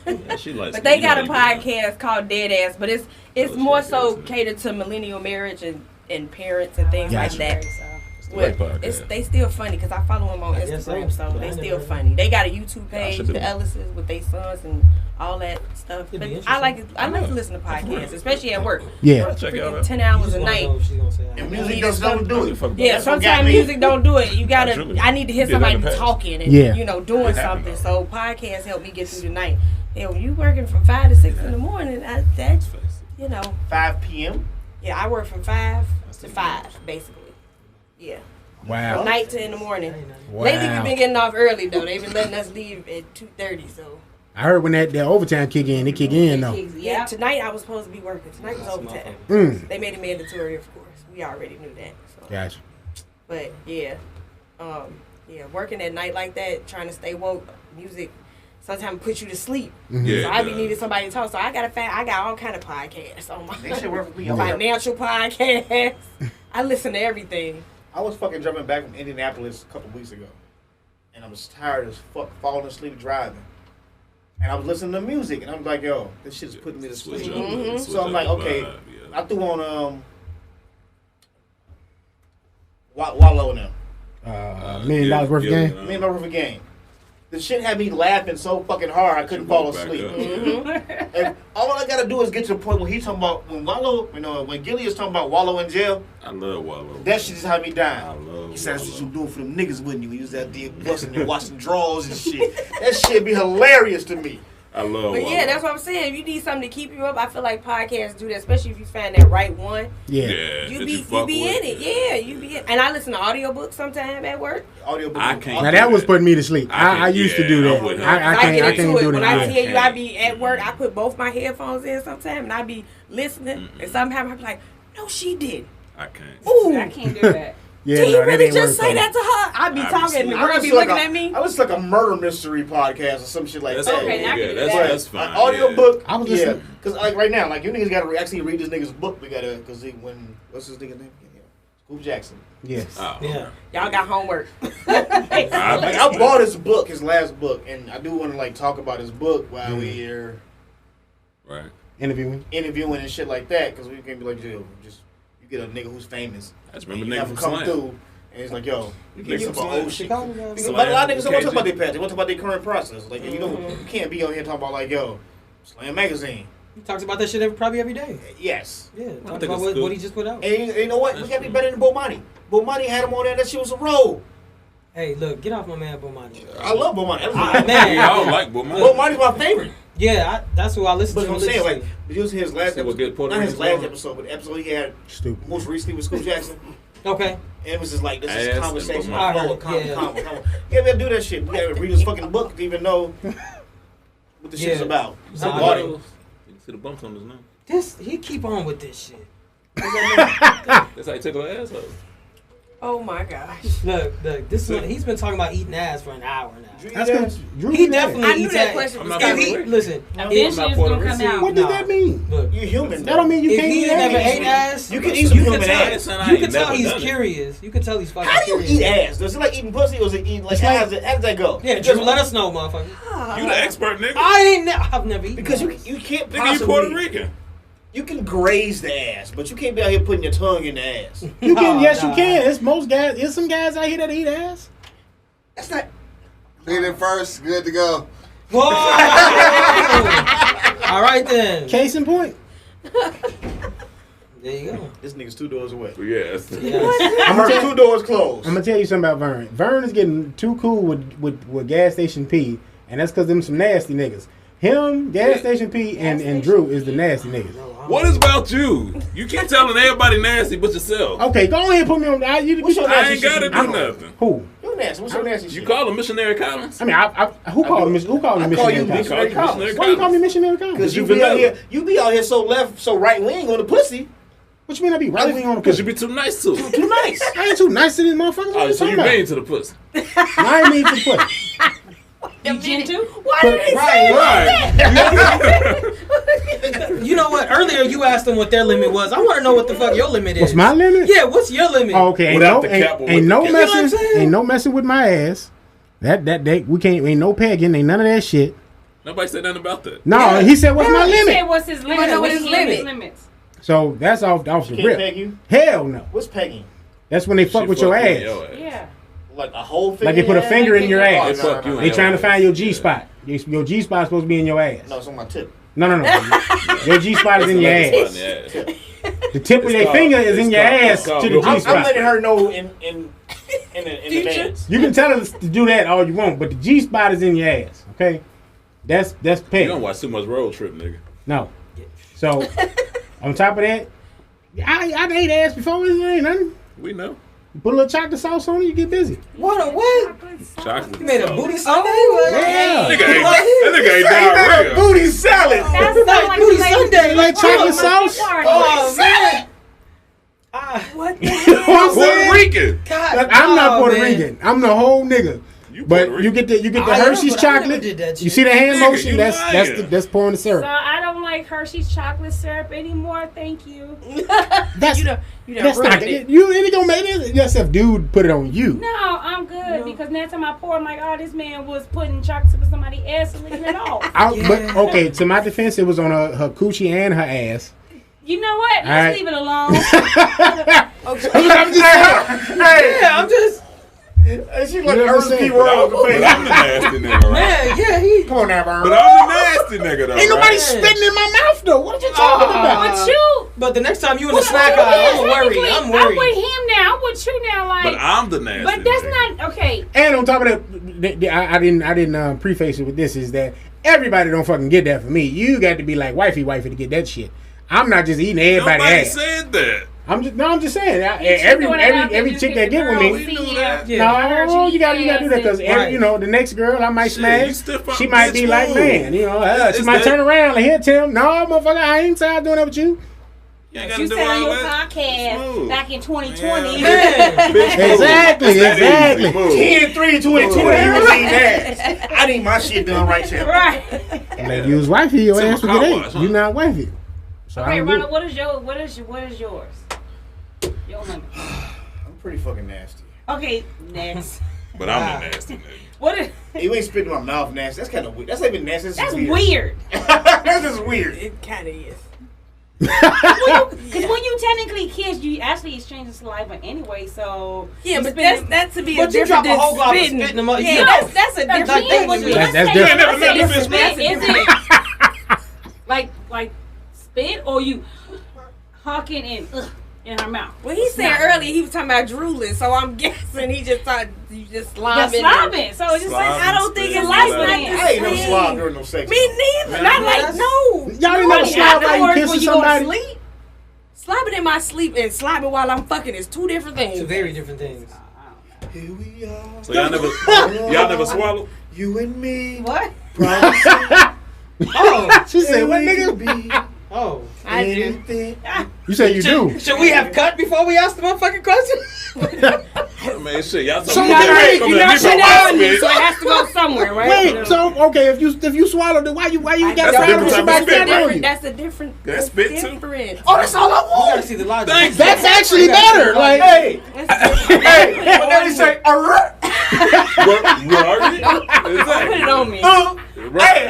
them. Yeah, she likes But they you got know a they podcast called Dead Ass, but it's Oh, more shit, so yes, catered to millennial marriage and parents and things Gotcha. like that. the right podcast. They still funny because I follow them on I guess Instagram, so. so they I still never- funny. They got a YouTube I page, should do the that. Ellises with their sons and all that stuff. It'd be But I like interesting. I like to listen to podcasts, especially at work. Yeah. Work Check it freaking out. 10 You hours just a wanna night. know what she gonna say. And You music need doesn't some- do it. Yeah, That's what got sometimes me. music don't do it. You gotta. Truly. I need to hear Did that in somebody the past. talking and Yeah. doing It happened, something. though. So podcasts help me get through the night. Hell, you working from 5 to 6 in the morning. That's Let's face it. 5 p.m. Yeah, I work from 5 to 5 basically. Yeah, Wow. from night to in the morning. Wow. Lately we've been getting off early though. They've been letting us leave at 2:30. So I heard when that overtime kick in, it kick in though. yeah, Yeah. tonight I was supposed to be working. Tonight was overtime. Mm. They made it mandatory, of course. We already knew that. So. Gotcha. But yeah, working at night like that, trying to stay woke, music sometimes put you to sleep. Yeah, So I be it needing does. somebody to talk. So I got all kind of podcasts on my They should work for me. I'm like, financial podcasts. I listen to everything. I was fucking driving back from Indianapolis a couple weeks ago, and I was tired as fuck, falling asleep driving. And I was listening to music, and I'm like, yo, this shit's putting me to sleep. So I'm like, okay, I threw on Wallow now. $1 million worth of game. $1 million worth of game. The shit had me laughing so fucking hard I couldn't fall asleep. And all I gotta do is get to the point where he's talking about when Gilly is talking about Wallow in jail. I love Wallow. That shit just had me dying. I love He said that's what Wallow. you doing for them niggas, wouldn't you? He was out there busting and watching draws and shit. That shit be hilarious to me. I love But Wallow. yeah, that's what I'm saying. If you need something to keep you up, I feel like podcasts do that, especially if you find that right one. Yeah. You that be fuck in with. it. Yeah, you be in. And I listen to audiobooks sometime at work. Audiobook. I can't. Now that was putting me to sleep. I used to do that. I wouldn't. I get can't into do it. When I that. tell you I be at work, I put both my headphones in sometimes, and I be listening. And sometimes I be like, no, she did. I can't. Ooh, I can't do that. Yeah, did he no, that really ain't just worth say it. that to her? I be I be talking, and the sleep. girl be looking at me. I was like a murder mystery podcast or some shit like That's that. Okay, now I can do that's, that. that's fine. An audiobook. I was yeah, listening. because like right now, like you niggas gotta actually read this nigga's book. We gotta, because what's his nigga name? Scoop Jackson. Yes. Oh, Yeah. Y'all got homework. Like I bought his book, his last book, and I do want to like talk about his book while we here Right. Interviewing. interviewing and shit like that, because we can't be like, yo, just you get a nigga who's famous. I just remember and you nigga have from him come Slam. through, and he's like, yo, you Nigga can't talk from about old Slam. shit. Chicago. Because a lot of niggas don't want to talk about KG. their past. They want to talk about their current process. Like, you know, you can't be on here talking about like, yo, Slam Magazine. He talks about that shit probably every day. Yes. Yeah, talk think about it's what cool. he just put out. And you know what? We gotta be better than Bomani. Bomani had him on there. That shit was a roll. Hey, look, get off my man, Bomani. I love Bomani. Man, Yeah, I don't like Boom. Bomani's my favorite. Yeah, that's who I listen But to. I'm saying, like, but you was his last See what good episode. Puerto Not his Rican last song? episode, but the episode he had Stupid. most recently with Scoop Jackson. Okay. And it was just like, this Ass is and conversation. Bomani. Flow, calm. Yeah, we gotta do that shit. We gotta read his fucking book to even know what the shit's Yeah. about. See the Nah, Bought it. bumps? You see the bumps on his nose? He keep on with this shit. That's how you tickle an asshole. Oh my gosh. Look, he's been talking about eating ass for an hour now. That's because Drew. He did that. definitely I knew eats that ass. question I'm was not coming. Puerto Rican. Listen, Eventually it's Puerto gonna Rican. come out. What does that mean? look. You're human. That don't mean you If can't he eat ain't never ass. ate ass, You can eat some you human can tell, ass. I you ain't can tell never he's done it. curious. You can tell he's fucking How do you curious. eat ass? Does it like eating pussy or is it eating like It's how like- does that go? Yeah, Because- Drew, let us know, motherfucker. You the expert, nigga. I've never eaten Because ass. you can't Nigga, you possibly. Puerto Rican. You can graze the ass, but you can't be out here putting your tongue in the ass. You can, yes, Nah. you can. It's most guys. There's some guys out here that eat ass. That's not. Hit it first, good to go. Whoa! All right then. Case in point. There you go. This nigga's 2 doors away. But yeah, that's Yes. I heard 2 doors closed. I'm gonna tell you something about Vern. Vern is getting too cool with gas station P, and that's because them some nasty niggas. Him, gas station P, and Drew is the nasty niggas. What is about you? You keep telling everybody nasty but yourself. Okay, go ahead and put me on. What's your I nasty ain't shit gotta you do do? nothing. Who? You're nasty. What's your nasty You shit? call him missionary Collins? I mean, who called him? Who called him I call you missionary? missionary Collins? Collins. Why you call me missionary Collins? Because you You be out vanilla. here, so left, so right wing on the pussy. What you mean I be right wing on the Because pussy? you be too nice to it. Too nice. I ain't too nice to these motherfuckers. What Oh, you so you talking mean about? to the pussy. I ain't mean to put. You gentle? Why did he say Right. You know what? Earlier you asked them what their limit was. I want to know what the fuck your limit is. What's my limit? Yeah, what's your limit? Oh, okay, ain't Without no, the cap or ain't with no the cap. You know what I'm messing, saying? ain't no messing with my ass. That we can't. Ain't no pegging. Ain't none of that shit. Nobody said nothing about that. No, Yeah. he said, "What's my He said, limit?" what's his limit? know what What's his his limit? limits? So that's off the Can't rip. peg you. Hell no. What's pegging? That's when they fuck She with your fuck you in ass. Yeah. Like a whole finger? Like they put a finger in your They ass. fuck you in They your trying to ass. find your G spot. Your G spot supposed to be in your ass. No, it's on my tip. No. Your G spot is in your It's ass. in the ass. The tip of It's their called- finger is in it's your called- ass it's called to the real- G I'm spot. letting her know in advance. You can tell us to do that all you want, but the G spot is in your ass. Okay, that's You peg. don't watch too much Road Trip, nigga. No. So on top of that, I ate ass before. It ain't nothing. We know. You put a little chocolate sauce on it, you get busy. What? Chocolate. You made a sauce. booty Sunday? Yeah. That nigga ain't diarrhea. Booty salad. That's Like not like booty the Sunday, You like chocolate sauce? Oh man. What the You know what I'm Puerto saying? Rican. God, I'm not oh, Puerto man. Rican. I'm the whole nigga. You But Puerto you Rican. get the I know, Hershey's but I never chocolate. did that You shit. see the hand Nigga, motion? you lying. That's pouring the syrup. So I don't like Hershey's chocolate syrup anymore. Thank you. That's you know that's not ruined it. you. It gonna make it. Yes, if dude put it on you. No, I'm good because next time I pour, I'm like, oh, this man was putting chocolate for somebody else and leaving it off. But okay, to my defense, it was on her coochie and her ass. You know what? Let's right. leave it alone. I'm just saying. Yeah, I'm just. Hey, she like You know what I'm Ernest P. saying? World. But I'm the nasty nigga, right? Man, yeah, he. Come on now, Vern. But I'm the nasty nigga, though. Ain't nobody right? spitting in my mouth though. What are you talking about? But you. But the next time you in the snack aisle, I'm worried. I'm I'm worried. with him now. I'm with you now. Like, But I'm the nasty but that's nigga. not okay. And on top of that, I didn't preface it with this is that everybody don't fucking get that for me. You got to be like wifey to get that shit. I'm not just eating everybody Nobody ass. said that. I'm just saying. You every doing it after every you chick get that get the with girl me. see Yeah. you. Yeah. No, you gotta do that because Right. you know the next girl I might Shit, smash. you stiff up She might bitch be like, move. man, you know, she Is might that- turn around and hit Tim. No, motherfucker, I ain't doing that with you. You ain't You gotta do said on all your that. podcast Smooth. back in 2020. Man. Bitch, move. Exactly, It's that exactly. easy. Move. 10, 3, 2, and 20. You was eating ass. I need my shit done right here. Right. Like you was wifey, your Tim ass would car get wash, ate. huh? You not wifey. So I Okay, don't do Ronald, it. what is yours? Your number. I'm pretty fucking nasty. Okay, next. But I'm the nasty nigga. What is You ain't spitting in my mouth nasty. That's kind of weird. That's not even nasty. that's weird. weird. That's just weird. It kind of is. Because when you technically kiss, you actually exchange the saliva anyway. So Yeah, you but spend that's to be But a you different drop a than whole glove of spitting. spit in the mouth. Yeah, You- that's a different Like, thing. when you- That's say- different. Never met say the spit, spit. is it like spit or you hawking and in her mouth? Well, he said earlier he was talking about drooling, so I'm guessing he just thought you just The slobbing. slobbing. So it's just like Slobbing, I don't think it's spitting, like like- that. I ain't no slob during no sex. Me neither. Not like no. Y'all didn't never Nobody- slob I while know you when kissing you go to somebody. sleep. Slobbing in my sleep and slobbing while I'm fucking is two different things. Two very different things. Here we are. So y'all never swallow? You and me. What? Oh, She said, "What nigga?" oh. I do. Anything. You said you do. Should we have cut before we ask the motherfucking question? Man, shit, y'all So talking wait, about wait, from You the know, nigga shit I on me, spit. so it has to go somewhere, right? Wait, so okay, if you swallowed it, why you got That's to a different swallow type of somebody spit, spit right? on you? That's a different. That's spit too? different. Oh, that's all I We want. gotta see the logic. Thank you. That's actually better. Like, Hey, That's different. hey, but then he say, Right? Put it on me. hey,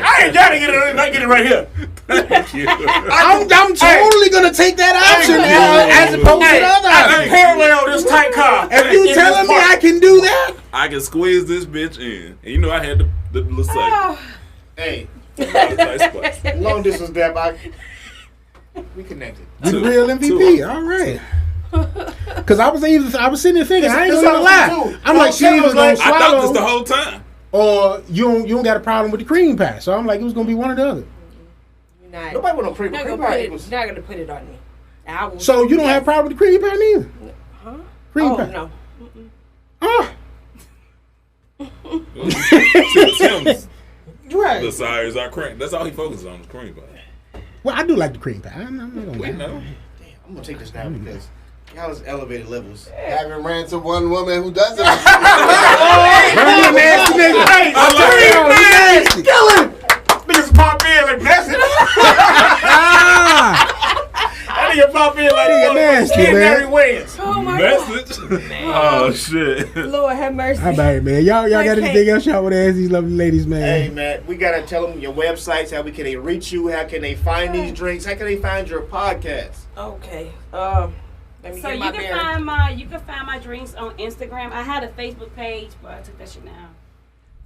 I ain't gotta get it. I get it right here. Thank you. I'm totally gonna take that option as opposed to the other I can option. parallel this tight car. If you telling me I can do that, I can squeeze this bitch in. And you know I had the little segment. Hey, Nice place. long distance dab, we connected. you Two. real MVP. All right. Cause I was sitting there thinking, I ain't gonna lie. I'm like, she was gonna I thought this the swallow, whole time. or you don't got a problem with the cream pie. So I'm like, it was gonna be one or the other. You're not, Nobody want no cream. not Cream gonna put pie it. equals. Not gonna put it on me. I will. So you don't have a problem with the cream pie neither. Huh? Cream Oh pie. no. Ah. Tim's Right. desires are cream. That's all he focuses on is cream pie. Well, I do like the cream pie. I'm not gonna We lie. know. I'm gonna take this down because y'all is elevated levels. Haven't ran to one woman who doesn't. Bro, you a nasty nigga. Hey, I like cream it. pie, you nasty. Kill him! Niggas pop in like nasty. Ah. That nigga pop in like Nigga nasty, man. Mary Williams. Oh my god. Message. Oh shit. Lord have mercy. How about it, man? Y'all got Okay. anything else y'all want to ask these lovely ladies, man? Hey man, we gotta tell them your websites. How can they reach you? How can they find these drinks? How can they find your podcast? Okay. Let me So get you my can bearings. find my drinks on Instagram. I had a Facebook page, but I took that shit down.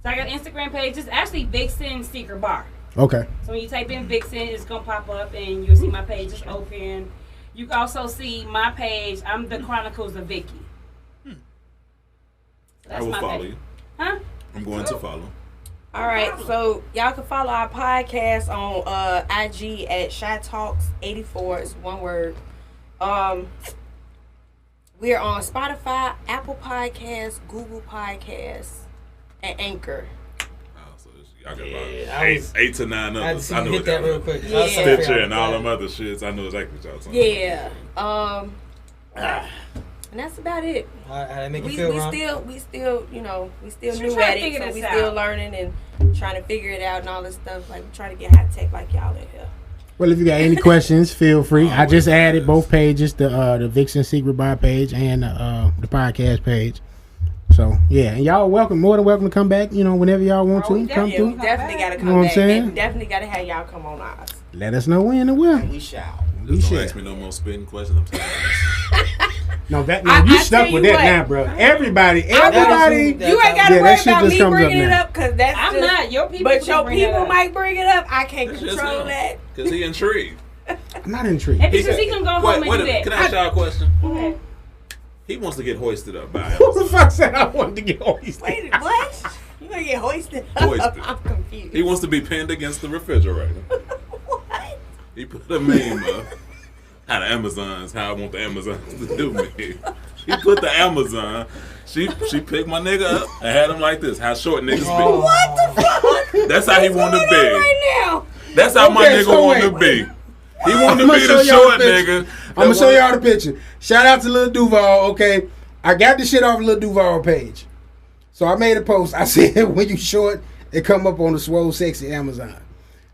So I got an Instagram page. It's actually Vixen Secret Bar. Okay. So when you type in Vixen, it's gonna pop up and you'll see my page is open. You can also see my page. I'm the Chronicles of Vicky. So I will my follow page. you. Huh? I'm going to follow. All right, so y'all can follow our podcast on IG at ChiTalks 84. It's one word. We're on Spotify, Apple Podcasts, Google Podcasts, and Anchor. Oh, so y'all got about Yeah, I was- 8 to 9 I had to others. see I you know hit what that y'all real know. quick. Yeah. I was trying to figure Stitcher out and all that. them other shits. I know exactly what y'all talking about. Yeah. And that's about it. How that make you We feel, Ron? still, you know, we still She new trying at to it, figure so this we out. still learning and trying to figure it out and all this stuff. Like, we try to get high tech like y'all in here. Well, if you got any questions, feel free. I just added both pages, the Vixen Secret Bar page and the podcast page. So yeah, and y'all welcome, more than welcome to come back. You know, whenever y'all want Oh, we to come Yeah, through. we definitely got to come You know what I'm back. saying? And we definitely got to have y'all come on ours. Let us know when and where. We shall. We Just don't shall. ask me no more spitting questions. I'm tired of No, that I you tell stuck you with that what. now, bro. Everybody. That was- You ain't got to Yeah, that worry shit about just me comes up bringing it now. up because that's I'm just, not. Your people But can your bring it people up. might bring it up. I can't That's just control him. that. Because he intrigued. I'm not intrigued. And because he can go home and do that. Can I ask y'all a question? Okay. He wants to get hoisted up by Who him. the fuck said I wanted to get hoisted? Wait, what? You gonna get hoisted? Hoisted. I'm confused. He wants to be pinned against the refrigerator. What? He put a meme up. How the Amazons, how I want the Amazons to do me. He put the Amazon. She picked my nigga up and had him like this. How short niggas be. What the fuck? That's how he wanted to What's going on be. right now? That's how my Okay, nigga so wanted to wait. be. He wanted to I'ma be show the y'all short the picture. nigga. I'm gonna show y'all the picture. Shout out to Lil Duval. Okay, I got the shit off Lil Duval page, so I made a post. I said when you short, it come up on the Swole Sexy Amazon.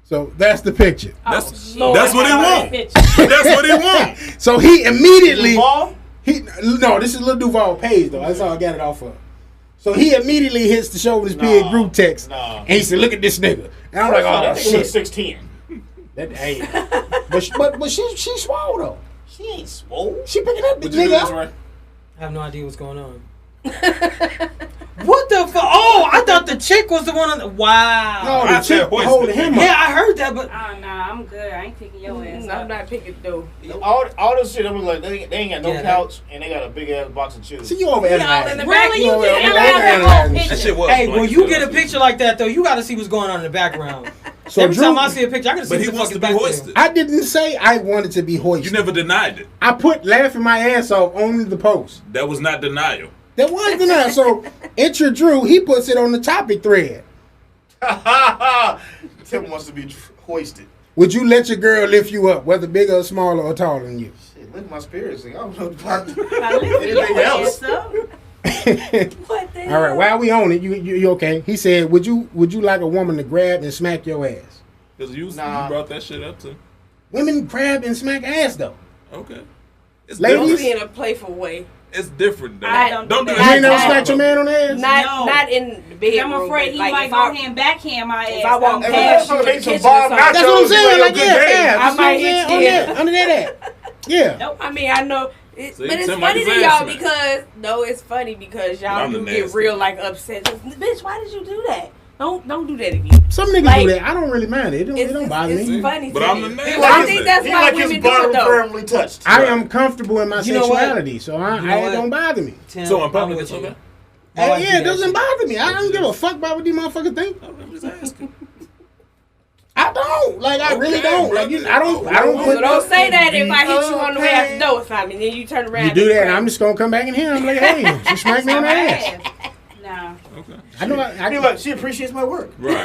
So that's the picture. That's Lord, what he I got want. that That's what he want. So he immediately Duval? no, this is Lil Duval page though. That's all I got it off of. So he immediately hits the Shovanist Pig group text, and he said, "Look at this nigga." And I'm like, "Oh that nigga shit." 6'10". That ain't. But she swole though. She ain't swole. She picking up the Would you do this nigga. right? I have no idea what's going on. What the fuck? Oh, I thought the chick was the one on the. Wow. No, I the said chick hoisted. holding him Yeah, up. I heard that, but Oh, nah, I'm good. I ain't picking your ass I'm up. not picking though. All this shit, I'm like, they ain't got no Yeah, couch, and they got a big ass box of shoes. See you over all in analyzing. the Really? You You over just there analyze analyzing that whole shit. That picture. shit was hey, funny. when you get a picture like that though, you got to see what's going on in the background. So Every Drew, time I see a picture, I gotta see But he what the wants fuck to is be back hoisted. I didn't say I wanted to be You hoisted. never denied it. I put laughing my ass off on the post. That was not denial. There was denial. So Intra Drew, he puts it on the topic thread. Tim wants to be hoisted. Would you let your girl lift you up, whether bigger or smaller or taller than you? Shit, lift my spirits. Like, I don't know about I lift anything your else. ass up. What the All right, hell? while we on it, you okay? He said, would you like a woman to grab and smack your ass? Because you Nah. brought that shit up too. Women grab and smack ass though. Okay. It's Ladies? Don't different. be in a playful way. It's different though. I don't Don't do do that. You ain't never Not smacked your man on the ass? No. Not in the bedroom. I'm afraid but he like might if go I- hand backhand my ass. If I walk I'm past Hey, you in the make some kitchen bomb or something, That's what I'm saying. Like, Good yeah, day. yeah. I That's what might I'm saying. hit On you. that, under that. Yeah. Nope. I mean, I know, but See, it's Tim funny like to his y'all ass smacked. because it's funny because y'all I'm the do get nasty real one. like upset. Just, bitch, why did you do that? Don't do that again. Some niggas Like, do that. I don't really mind it. It don't bother it's me. funny. But to I'm me. the nasty I one. think that's He why like women his do it bottom though. firmly touched. I am comfortable in my You know what? sexuality, so You know it what? don't bother me. Tim, So in I'm public, with it's you. okay? My wife Yeah, do it that doesn't shit. bother me. I don't give a fuck about what these motherfuckers think. I'm just asking. I don't. Like, I really Okay, don't. Like, I don't So put don't say that if I hit you on the way out the door or something, then you turn around. You do and that, and cry. I'm just gonna come back in here. I'm like, hey, she smacked me on the ass. No. Okay. I know. I feel like she appreciates my work. Right.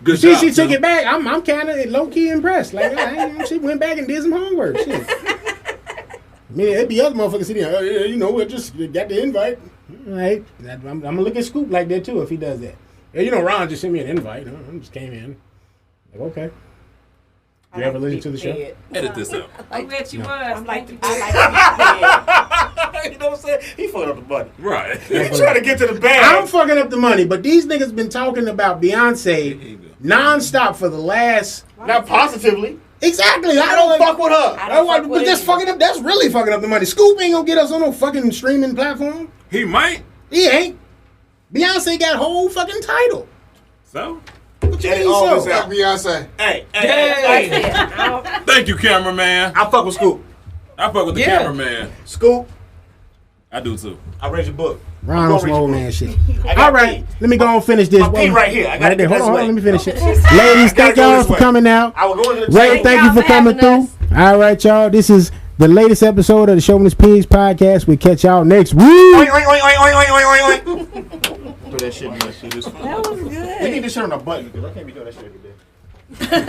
Good She job, took Tim. it back. I'm kind of low key impressed. Like, she went back and did some homework. Shit. I mean, it'd be other motherfuckers sitting there. Yeah, you know, we just got the invite. All right, I'm gonna look at Scoop like that too if he does that. Yeah, you know, Ron just sent me an invite. I just came in. Like, okay. I You like ever listen to the show? fed. Edit this out. I'm glad you was. I'm like, Thank you. I like to be fed. You know what I'm saying? He fucking up the money. Right. He trying to get to the bag. I'm fucking up the money, but these niggas been talking about Beyonce nonstop for the last. Not positively. Exactly. I don't fuck with her. I don't fuck with But that's it. fucking up. That's really fucking up the money. Scoop ain't gonna get us on no fucking streaming platform. He might. He ain't. Beyonce got whole fucking title. So, What you Daddy mean always so? out. Beyonce. Hey, Hey. I don't- thank you, cameraman. I fuck with Scoop. I fuck with the Yeah. cameraman. Scoop, I do too. I read your book. Ron on some old man shit. I got All right, let me go and finish this. My pee right here. I gotta Right there. get Hold this on, way. let me finish it. She Ladies, I gotta thank go y'all this for way. coming out. I was going to the Ray, train. thank you for for coming having through. All right, y'all. This is the latest episode of the Shovanist Pigs podcast. We'll catch y'all next week. Oink, oink, oink, oink, oink, oink, oink, oink. Put that shit in there. That shit is fun. That was good. We need to shit on a button because I can't be doing that shit every day.